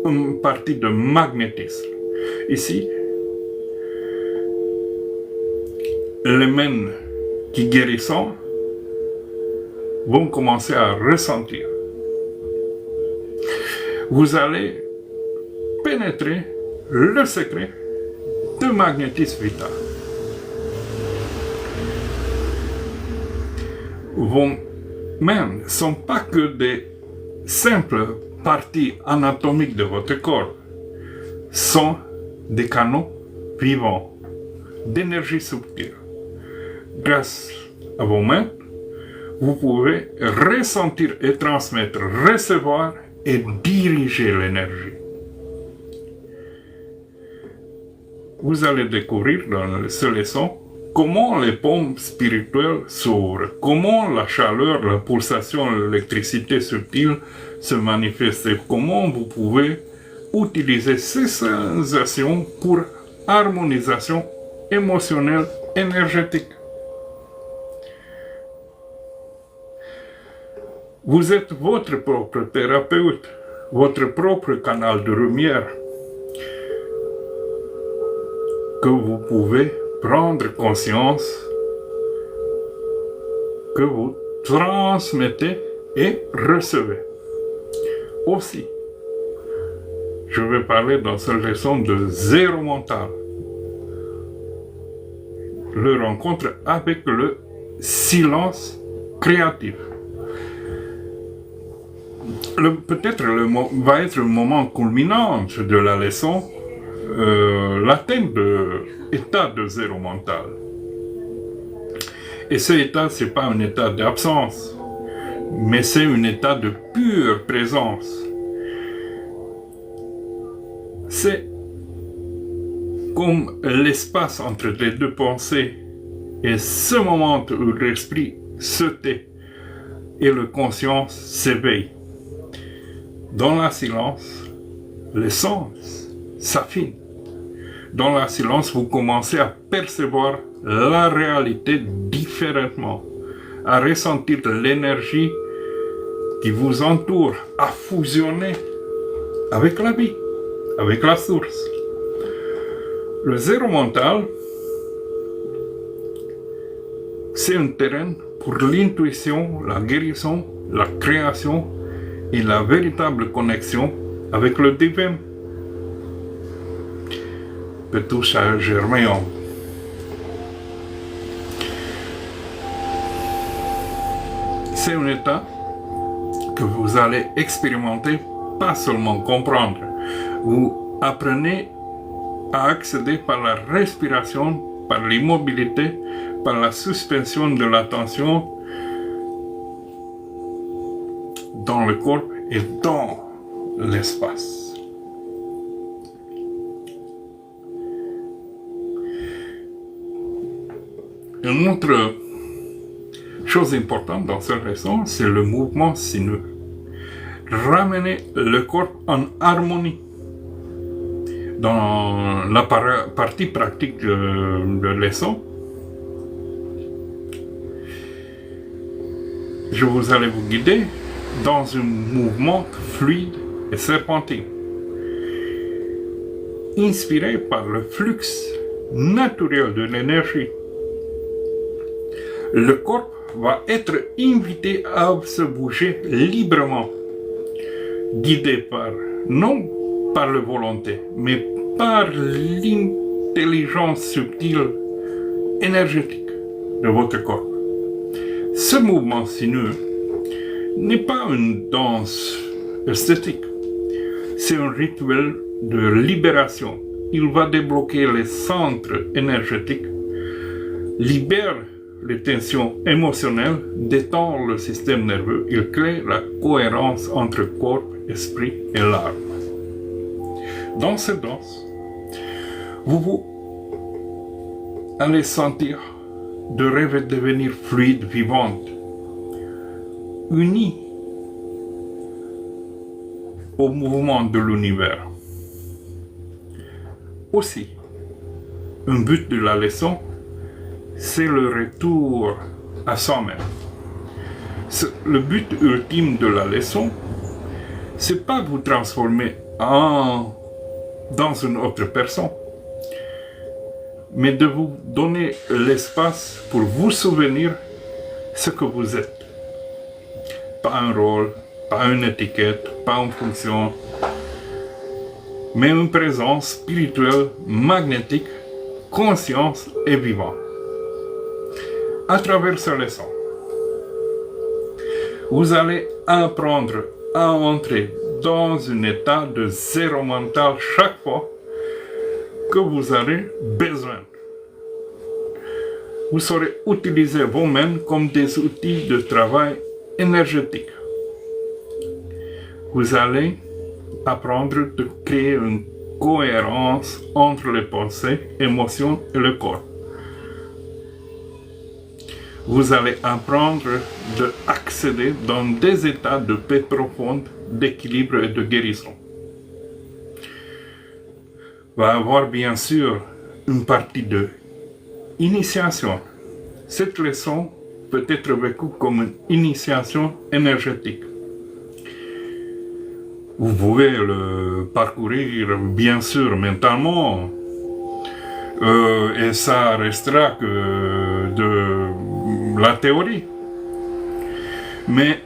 une partie de magnétisme. Ici, les mains qui guérissent vont commencer à ressentir. Vous allez pénétrer le secret du magnétisme vital. Vos mains ne sont pas que des simples parties anatomiques de votre corps, sont des canaux vivants d'énergie subtile. Grâce à vos mains, vous pouvez ressentir et transmettre, recevoir et diriger l'énergie. Vous allez découvrir dans cette leçon comment les pompes spirituelles s'ouvrent, comment la chaleur, la pulsation, l'électricité subtile se manifestent et comment vous pouvez utiliser ces sensations pour harmonisation émotionnelle énergétique. Vous êtes votre propre thérapeute, votre propre canal de lumière que vous pouvez prendre conscience, que vous transmettez et recevez. Aussi, je vais parler dans cette leçon de zéro mental. Le rencontre avec le silence créatif. Peut-être va être le moment culminant de la leçon, l'atteinte de l'état de zéro mental. Et cet état, ce n'est pas un état d'absence, mais c'est un état de pure présence. C'est comme l'espace entre les deux pensées et ce moment où l'esprit se tait et la conscience s'éveille. Dans le silence, le sens s'affine. Dans le silence, vous commencez à percevoir la réalité différemment, à ressentir l'énergie qui vous entoure, à fusionner avec la vie, avec la source. Le zéro mental, c'est un terrain pour l'intuition, la guérison, la création et la véritable connexion avec le divin. Que tout ça germe en vous. C'est un état que vous allez expérimenter, pas seulement comprendre. Vous apprenez à accéder par la respiration, par l'immobilité, par la suspension de l'attention dans le corps et dans l'espace. Une autre chose importante dans cette leçon, c'est le mouvement sinueux. Ramener le corps en harmonie. Dans la partie pratique de leçon, je vous allez vous guider dans un mouvement fluide et serpentin, inspiré par le flux naturel de l'énergie. Le corps va être invité à se bouger librement, guidé par, non par la volonté, mais par l'intelligence subtile énergétique de votre corps. Ce mouvement sinueux n'est pas une danse esthétique, c'est un rituel de libération. Il va débloquer les centres énergétiques, libère les tensions émotionnelles, détend le système nerveux, il crée la cohérence entre corps, esprit et l'âme. Dans cette danse, vous allez sentir de rêver devenir fluide, vivante, unie au mouvement de l'univers. Aussi, un but de la leçon, c'est le retour à soi-même. Le but ultime de la leçon, c'est pas vous transformer dans une autre personne, mais de vous donner l'espace pour vous souvenir ce que vous êtes. Pas un rôle, pas une étiquette, pas une fonction, mais une présence spirituelle, magnétique, consciente et vivante. À travers ce leçon, vous allez apprendre à entrer dans un état de zéro mental chaque fois que vous aurez besoin. Vous saurez utiliser vos mains comme des outils de travail énergétique. Vous allez apprendre de créer une cohérence entre les pensées, émotions et le corps. Vous allez apprendre d'accéder dans des états de paix profonde, d'équilibre et de guérison. Va avoir bien sûr une partie de initiation. Cette leçon peut être vécue comme une initiation énergétique. Vous pouvez le parcourir bien sûr mentalement, et ça restera que de la théorie. Mais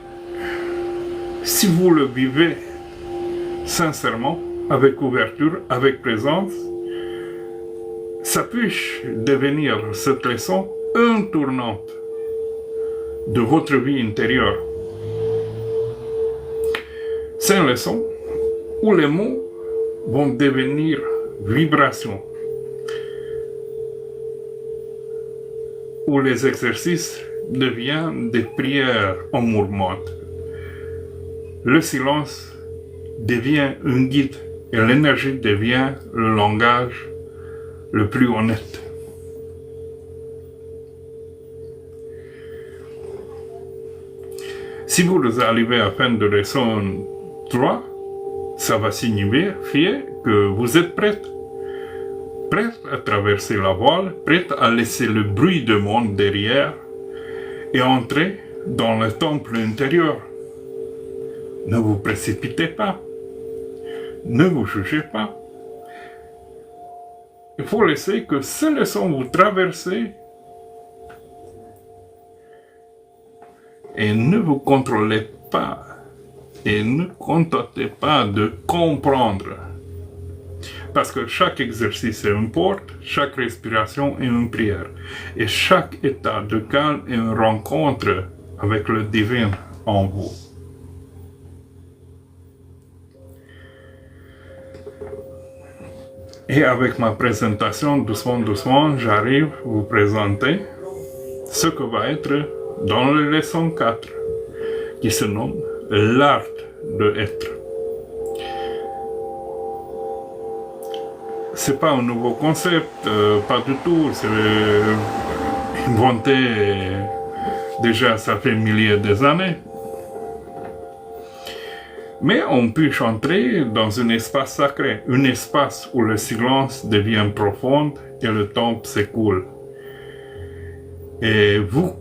si vous le vivez sincèrement, avec ouverture, avec présence, ça peut devenir cette leçon un tournant de votre vie intérieure. C'est une leçon où les mots vont devenir vibrations, où les exercices deviennent des prières en mouvement. Le silence devient un guide et l'énergie devient le langage le plus honnête. Si vous arrivez à la fin de leçon 3, ça va signifier que vous êtes prête prête à traverser la voile, prête à laisser le bruit du monde derrière et entrer dans le temple intérieur. Ne vous précipitez pas. Ne vous jugez pas. Il faut laisser que ces leçons vous traversent et ne vous contrôlez pas et ne contentez pas de comprendre. Parce que chaque exercice est une porte, chaque respiration est une prière. Et chaque état de calme est une rencontre avec le divin en vous. Et avec ma présentation, doucement, j'arrive à vous présenter ce que va être dans la leçon 4, qui se nomme l'art de être. C'est pas un nouveau concept, pas du tout, c'est inventé déjà ça fait milliers d'années. Mais on peut entrer dans un espace sacré, un espace où le silence devient profond et le temps s'écoule. Et vous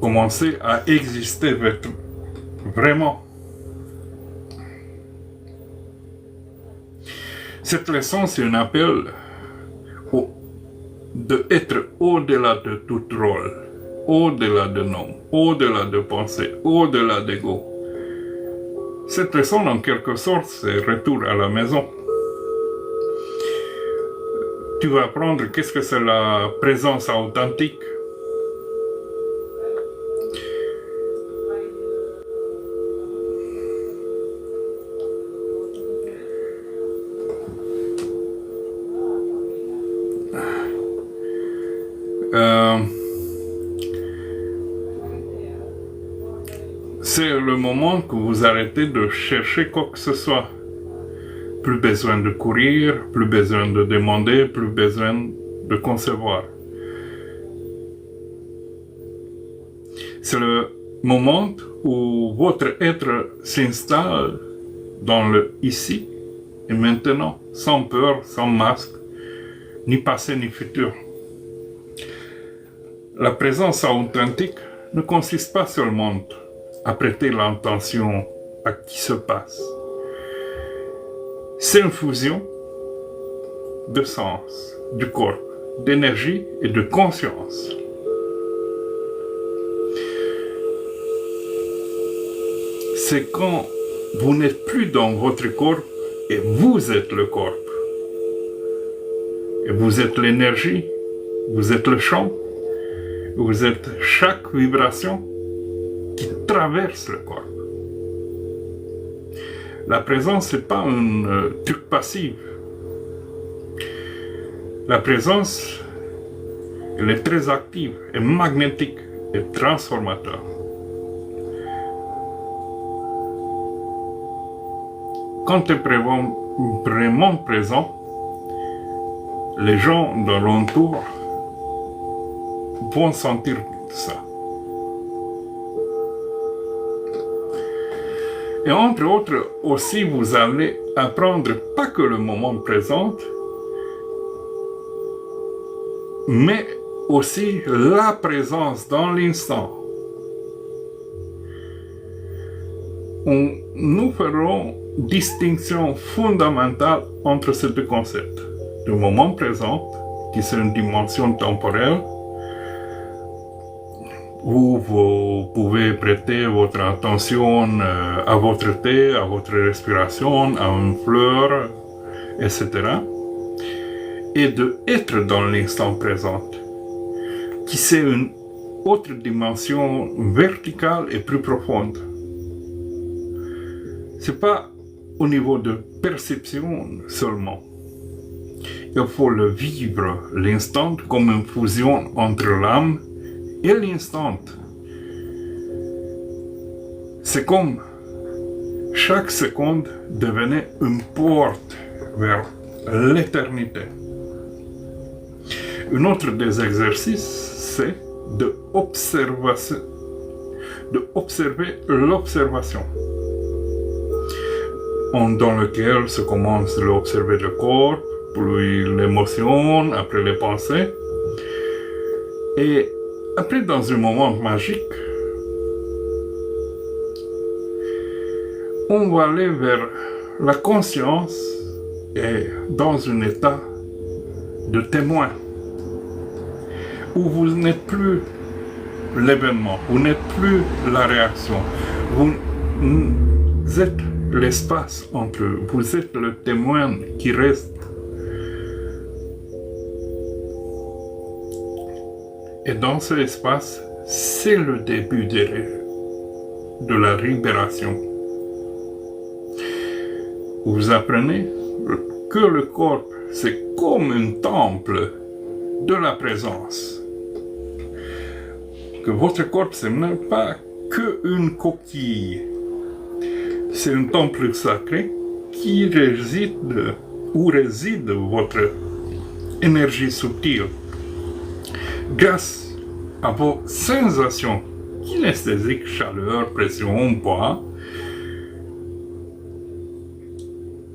commencez à exister vraiment. Cette leçon, c'est un appel d'être au-delà de tout rôle, au-delà de nom, au-delà de pensée, au-delà d'ego. Cette leçon, en quelque sorte, c'est retour à la maison. Tu vas apprendre qu'est-ce que c'est la présence authentique. C'est le moment que vous arrêtez de chercher quoi que ce soit. Plus besoin de courir, plus besoin de demander, plus besoin de concevoir. C'est le moment où votre être s'installe dans le ici et maintenant, sans peur, sans masque, ni passé ni futur. La présence authentique ne consiste pas seulement à prêter l'attention à qui se passe. C'est une fusion de sens, du corps, d'énergie et de conscience. C'est quand vous n'êtes plus dans votre corps et vous êtes le corps. Et vous êtes l'énergie, vous êtes le champ, vous êtes chaque vibration qui traverse le corps. La présence, ce n'est pas un truc passif. La présence, elle est très active et magnétique et transformateur. Quand tu es vraiment présent, les gens dans l'entour vont sentir ça. Et entre autres, aussi vous allez apprendre pas que le moment présent, mais aussi la présence dans l'instant. Nous ferons distinction fondamentale entre ces deux concepts. Le moment présent, qui est une dimension temporelle, où vous pouvez prêter votre attention à votre thé, à votre respiration, à une fleur, etc. Et d'être dans l'instant présent, qui c'est une autre dimension verticale et plus profonde. C'est pas au niveau de perception seulement. Il faut le vivre, l'instant, comme une fusion entre l'âme et l'instant. C'est comme chaque seconde devenait une porte vers l'éternité. Un autre des exercices, c'est d'observer l'observation, dans lequel se commence à observer le corps, puis l'émotion, après les pensées. Et après, dans un moment magique, on va aller vers la conscience et dans un état de témoin, où vous n'êtes plus l'événement, vous n'êtes plus la réaction, vous êtes l'espace entre eux, vous êtes le témoin qui reste. Et dans cet espace, c'est le début de la libération. Vous apprenez que le corps, c'est comme un temple de la présence. Que votre corps, ce n'est pas qu'une coquille. C'est un temple sacré qui réside votre énergie subtile. Grâce à vos sensations kinesthésiques, chaleur, pression, poids,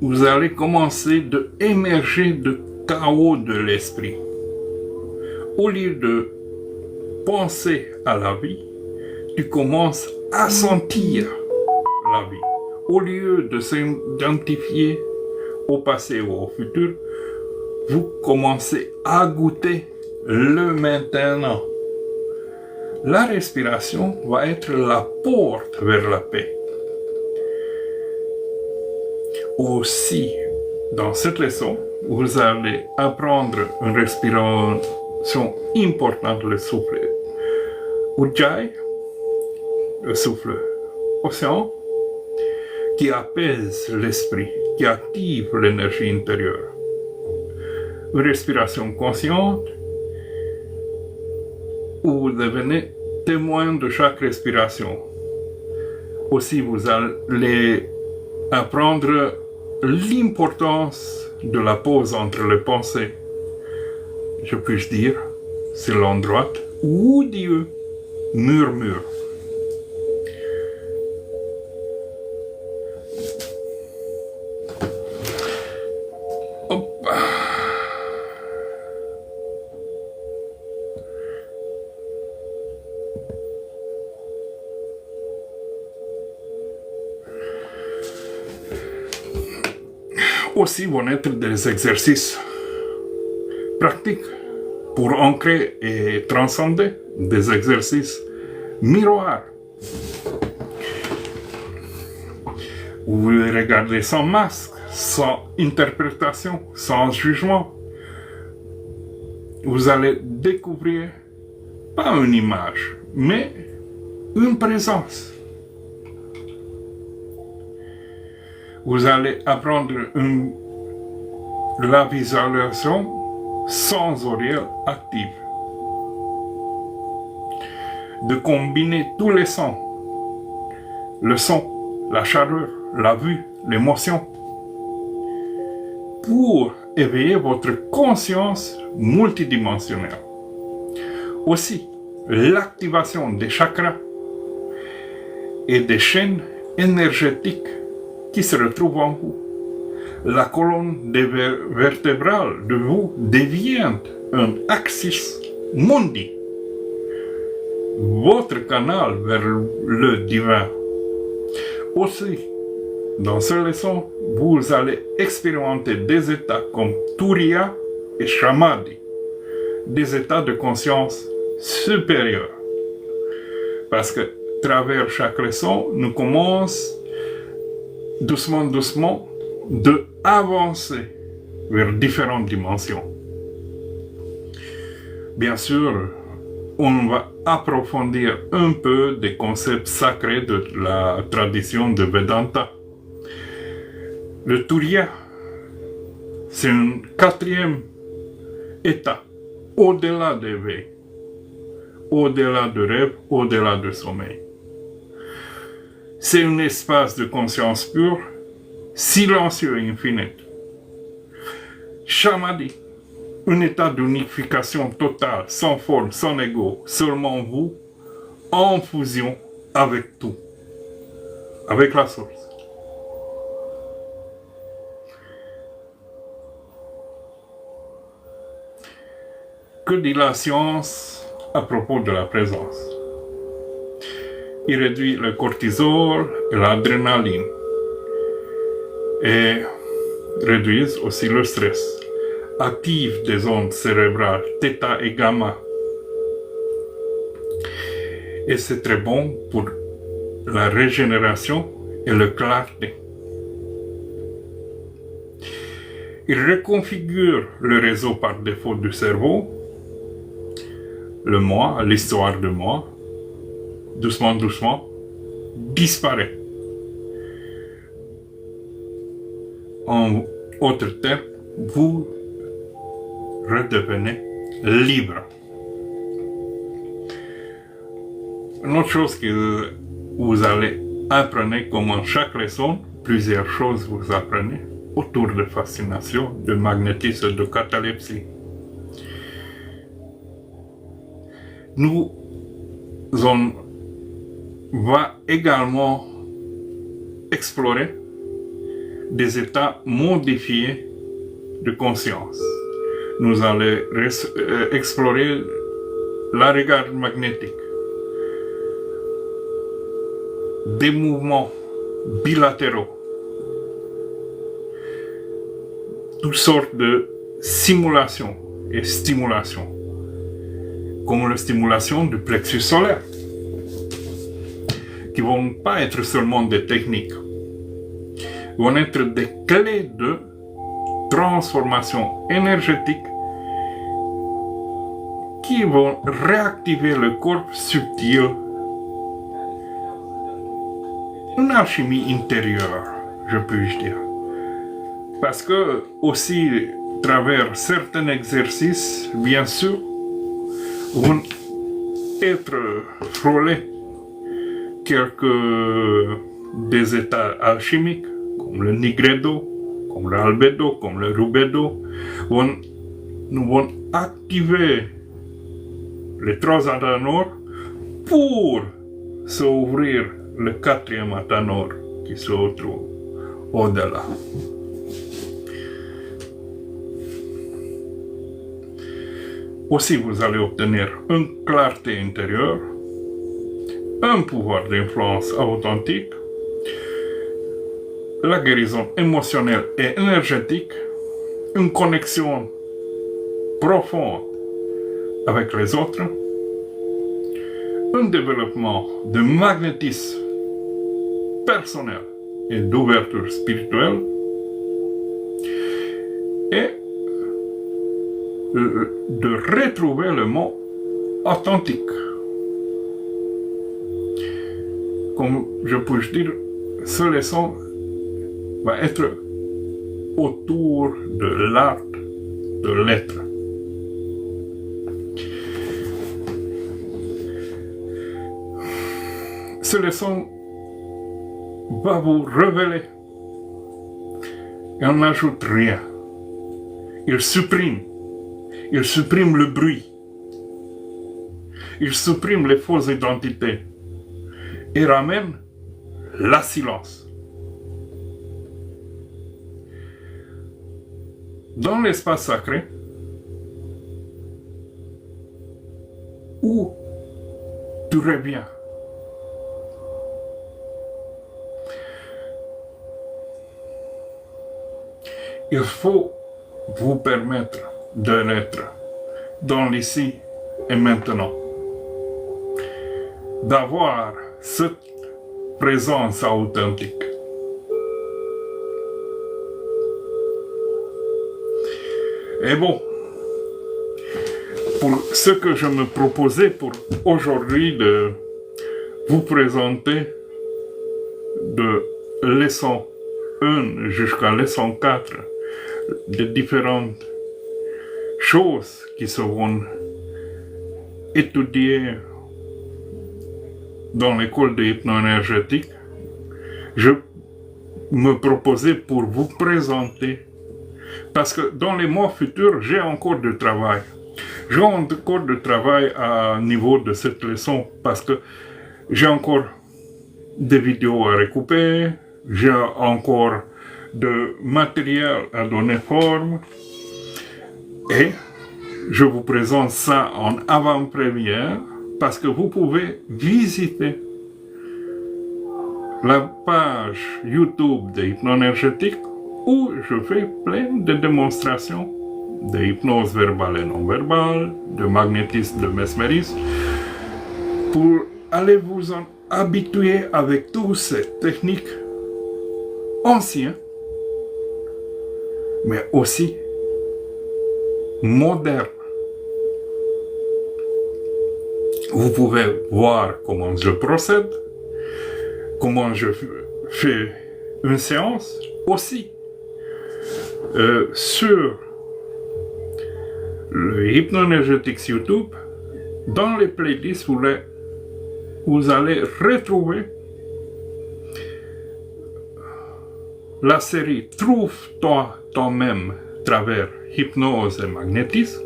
vous allez commencer à émerger de chaos de l'esprit. Au lieu de penser à la vie, tu commences à sentir la vie. Au lieu de s'identifier au passé ou au futur, vous commencez à goûter le maintenant. La respiration va être la porte vers la paix. Aussi, dans cette leçon, vous allez apprendre une respiration importante, le souffle Ujjayi, le souffle océan, qui apaise l'esprit, qui active l'énergie intérieure. Une respiration consciente, où vous devenez témoin de chaque respiration. Aussi, vous allez apprendre l'importance de la pause entre les pensées. Je puis dire, c'est l'endroit où Dieu murmure. Hop. Aussi vont être des exercices pratiques pour ancrer et transcender, des exercices miroirs. Vous regardez sans masque, sans interprétation, sans jugement. Vous allez découvrir pas une image, mais une présence. Vous allez apprendre la visualisation sensorielle active. De combiner tous les sens. Le son, la chaleur, la vue, l'émotion. Pour éveiller votre conscience multidimensionnelle. Aussi, l'activation des chakras et des chaînes énergétiques qui se retrouvent en vous. La colonne vertébrale de vous devient un axis mundi, votre canal vers le divin. Aussi, dans cette leçon, vous allez expérimenter des états comme Turiya et Samadhi, des états de conscience supérieure. Parce que, à travers chaque leçon, nous commençons doucement, de avancer vers différentes dimensions. Bien sûr, on va approfondir un peu des concepts sacrés de la tradition de Vedanta. Le Turiya, c'est un quatrième état, au-delà des veilles, au-delà de rêve, au-delà du sommeil. C'est un espace de conscience pure, silencieux et infini. Samadhi, un état d'unification totale, sans forme, sans ego, seulement vous, en fusion avec tout, avec la source. Que dit la science à propos de la présence? Il réduit le cortisol et l'adrénaline et réduisent aussi le stress. Active des ondes cérébrales θ et gamma. Et c'est très bon pour la régénération et la clarté. Il reconfigure le réseau par défaut du cerveau, le moi, l'histoire de moi, doucement, doucement, disparaît. En autres termes, vous redevenez libre. Une autre chose que vous allez apprendre, comme en chaque leçon, plusieurs choses vous apprenez autour de fascination, de magnétisme, de catalepsie. Nous on va également explorer des états modifiés de conscience. Nous allons explorer la regard magnétique, des mouvements bilatéraux, toutes sortes de simulations et stimulations, comme la stimulation du plexus solaire, qui ne vont pas être seulement des techniques, vont être des clés de transformation énergétique qui vont réactiver le corps subtil, une alchimie intérieure, je peux dire. Parce que aussi, à travers certains exercices, bien sûr, vont être frôlés quelques des états alchimiques, comme le nigredo, comme l'albedo, comme le rubedo, nous vont activer les trois athanors pour s'ouvrir le quatrième athanor qui se trouve au-delà. Aussi, vous allez obtenir une clarté intérieure, un pouvoir d'influence authentique, la guérison émotionnelle et énergétique, une connexion profonde avec les autres, un développement de magnétisme personnel et d'ouverture spirituelle, et de retrouver le mot authentique. Comme je peux dire, ce leçon va être autour de l'art de l'être. Ce leçon va vous révéler. Et on n'ajoute rien. Il supprime le bruit. Il supprime les fausses identités. Et ramène la silence. Dans l'espace sacré, où tu reviens. Il faut vous permettre de l'être dans l'ici et maintenant, d'avoir cette présence authentique. Et bon, pour ce que je me proposais pour aujourd'hui de vous présenter de leçon 1 jusqu'à leçon 4, de différentes choses qui seront étudiées dans l'école de hypno-énergétique, je me proposais pour vous présenter, parce que dans les mois futurs, j'ai encore du travail. J'ai encore du travail à niveau de cette leçon, parce que j'ai encore des vidéos à recouper, j'ai encore de matériel à donner forme, et je vous présente ça en avant-première parce que vous pouvez visiter la page YouTube de Hypno-Énergétique où je fais plein de démonstrations de hypnose verbale et non verbale, de magnétisme, de mesmérisme, pour aller vous en habituer avec toutes ces techniques anciennes, mais aussi modernes. Vous pouvez voir comment je procède, comment je fais une séance aussi. Sur le Hypno-Énergétique YouTube, dans les playlists, vous allez retrouver la série Trouve-toi toi-même travers hypnose et magnétisme,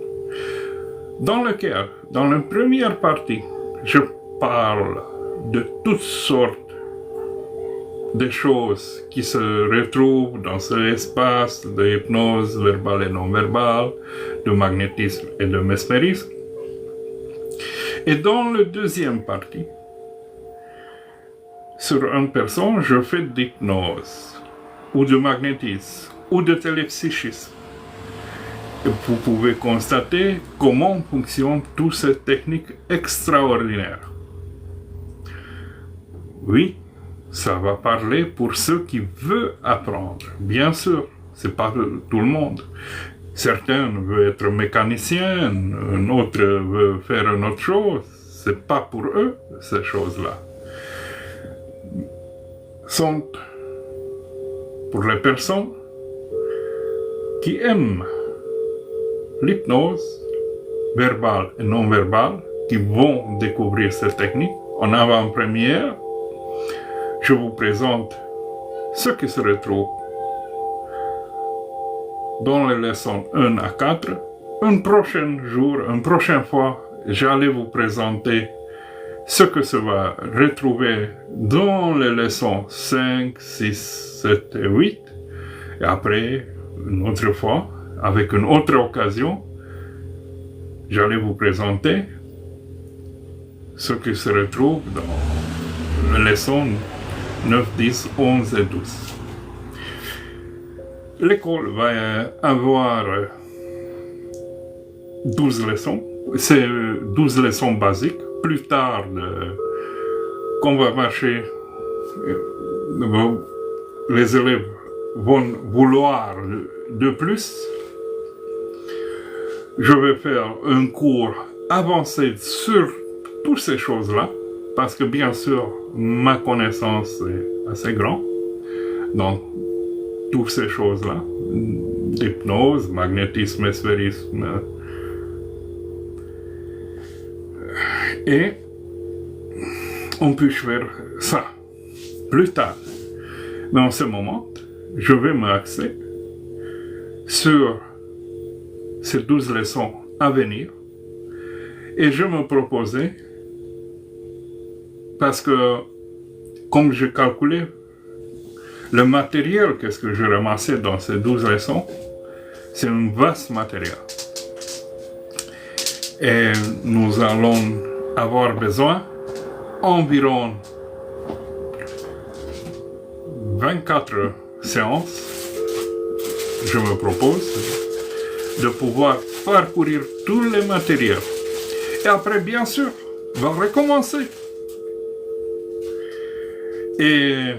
dans lequel, dans la première partie, je parle de toutes sortes de choses qui se retrouvent dans cet espace de hypnose verbale et non verbale, de magnétisme et de mesmérisme. Et dans la deuxième partie, sur une personne, je fais d'hypnose, ou de magnétisme, ou de télépsychisme. Et vous pouvez constater comment fonctionnent toutes ces techniques extraordinaires. Oui, ça va parler pour ceux qui veulent apprendre. Bien sûr, c'est pas tout le monde. Certains veulent être mécaniciens, un autre veut faire une autre chose. C'est pas pour eux, ces choses-là. Sont pour les personnes qui aiment l'hypnose verbale et non verbale, qui vont découvrir cette technique. En avant-première, je vous présente ce qui se retrouve dans les leçons 1 à 4. Un prochain jour, une prochaine fois, j'allais vous présenter ce que ça va retrouver dans les leçons 5, 6, 7 et 8. Et après, une autre fois, avec une autre occasion, j'allais vous présenter ce qui se retrouve dans les leçons 9, 10, 11 et 12. L'école va avoir 12 leçons. C'est 12 leçons basiques. Plus tard, qu'on va marcher, les élèves vont vouloir de plus. Je vais faire un cours avancé sur toutes ces choses-là, parce que bien sûr, ma connaissance est assez grande dans toutes ces choses-là, d'hypnose, magnétisme, mesmérisme. Et on peut faire ça plus tard. Mais en ce moment, je vais m'axer sur ces 12 leçons à venir. Et je me proposais, parce que comme j'ai calculé le matériel qu'est-ce que j'ai ramassé dans ces 12 leçons, c'est un vaste matériel. Et nous allons avoir besoin environ 24 séances. Je me propose de pouvoir parcourir tous les matériels. Et après, bien sûr, on va recommencer. Et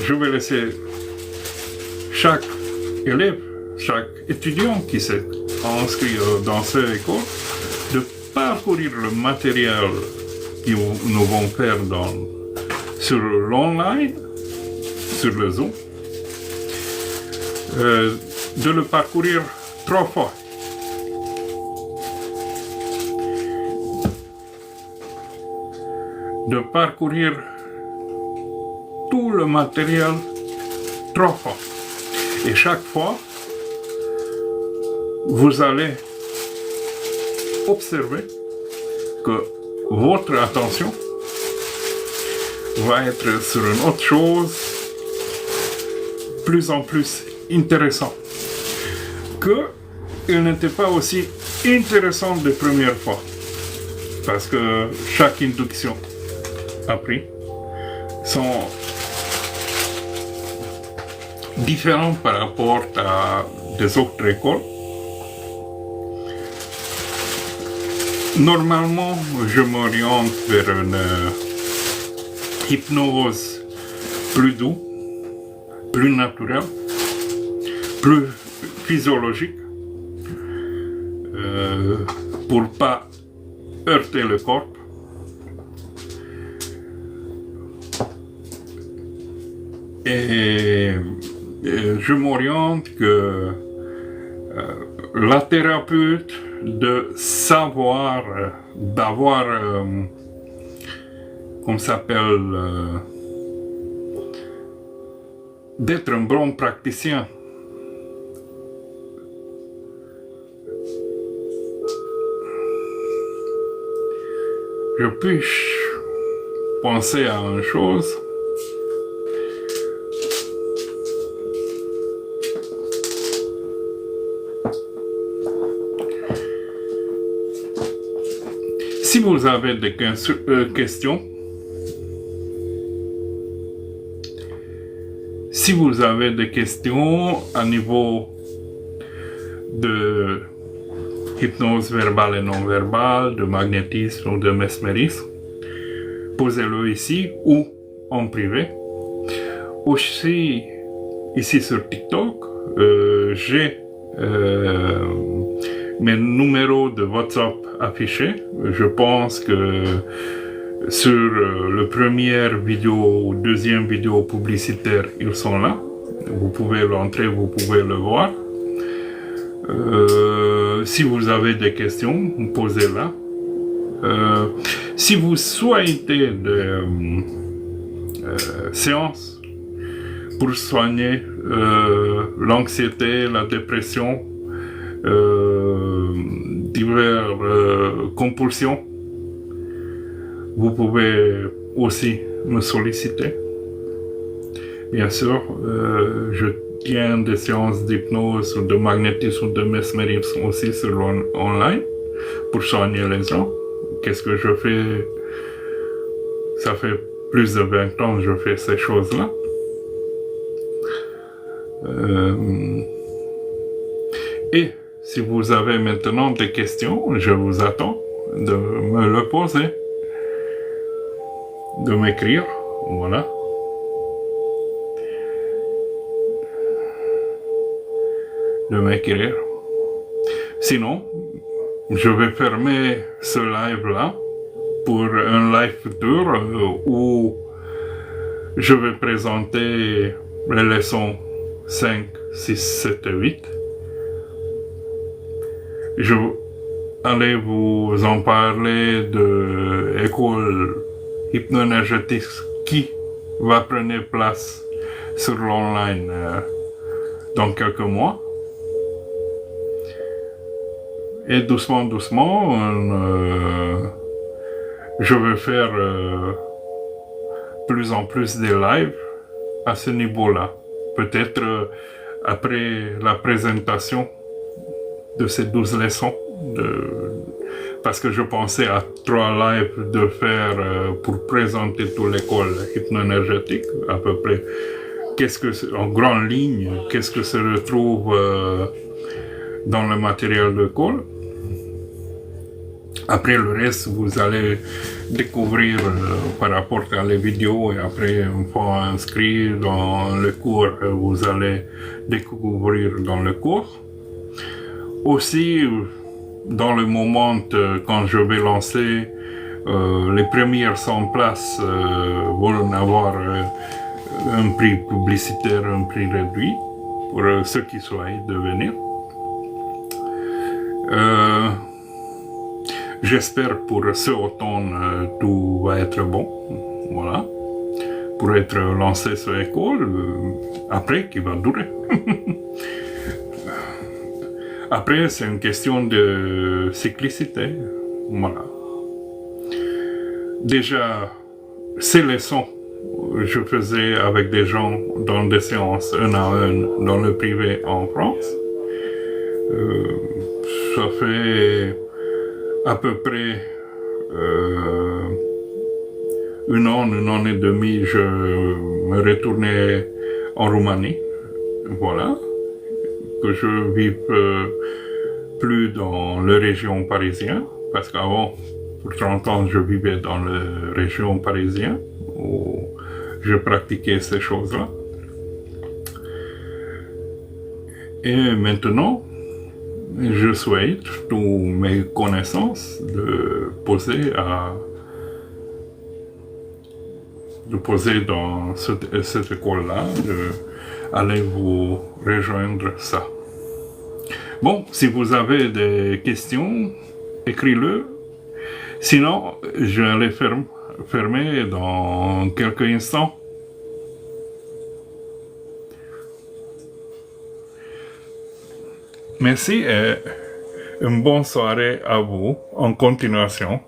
je vais laisser chaque élève, chaque étudiant qui s'est inscrit dans cette école, de parcourir le matériel que nous allons faire sur l'online, sur le Zoom, de le parcourir 3 fois. De parcourir tout le matériel 3 fois. Et chaque fois, vous allez observer que votre attention va être sur une autre chose plus en plus intéressante. Que il n'était pas aussi intéressant de première fois. Parce que chaque induction appris sont différents par rapport à des autres écoles. Normalement, je m'oriente vers une hypnose plus douce, plus naturelle, plus physiologique, pour pas heurter le corps. Et je m'oriente que la thérapeute de savoir, d'avoir, comment ça s'appelle, d'être un bon praticien. Je puis penser à une chose. Si vous avez des questions, si vous avez des questions à niveau de hypnose verbale et non verbale, de magnétisme ou de mesmérisme, posez-le ici ou en privé. Aussi, ici sur TikTok, j'ai mes numéros de WhatsApp affichés. Je pense que sur le première vidéo ou deuxième vidéo publicitaire, ils sont là. Vous pouvez l'entrer, vous pouvez le voir. Si vous avez des questions, posez-la. Si vous souhaitez des séances pour soigner l'anxiété, la dépression, diverses compulsions, vous pouvez aussi me solliciter. Bien sûr, je tiens des séances d'hypnose, de magnétisme ou de mesmérisme aussi sur online pour soigner les gens. Qu'est-ce que je fais? Ça fait plus de 20 ans que je fais ces choses-là. Et si vous avez maintenant des questions, je vous attends de me le poser, de m'écrire, voilà. De m'écrire. Sinon, je vais fermer ce live-là pour un live futur où je vais présenter les leçons 5, 6, 7 et 8. Je allais vous en parler de l'école hypno-énergétique qui va prendre place sur l'online dans quelques mois. Et doucement, je vais faire plus en plus de lives à ce niveau-là. Peut-être après la présentation de ces 12 leçons, parce que je pensais à 3 lives de faire pour présenter toute l'école hypno-énergétique, à peu près, en grande ligne, qu'est-ce que se retrouve dans le matériel de l'école. Après le reste, vous allez découvrir par rapport à les vidéos et après, une fois inscrit dans le cours, vous allez découvrir dans le cours. Aussi, dans le moment quand je vais lancer les premières 100 places, vont avoir un prix publicitaire, un prix réduit pour ceux qui souhaitent de venir. J'espère pour ce automne tout va être bon, voilà, pour être lancé sur l'école, après qui va durer. Après, c'est une question de cyclicité, voilà. Déjà, ces leçons, je faisais avec des gens dans des séances 1 à 1 dans le privé en France. ça fait à peu près 1 an et demi, je me retournais en Roumanie. Voilà. Que je vive plus dans la région parisienne, parce qu'avant, pour 30 ans, je vivais dans la région parisienne, où je pratiquais ces choses-là. Et maintenant, je souhaite toutes mes connaissances de poser dans cette école-là, d'aller vous rejoindre ça. Bon, si vous avez des questions, écrivez-le. Sinon, je vais les fermer dans quelques instants. Merci et une bonne soirée à vous en continuation.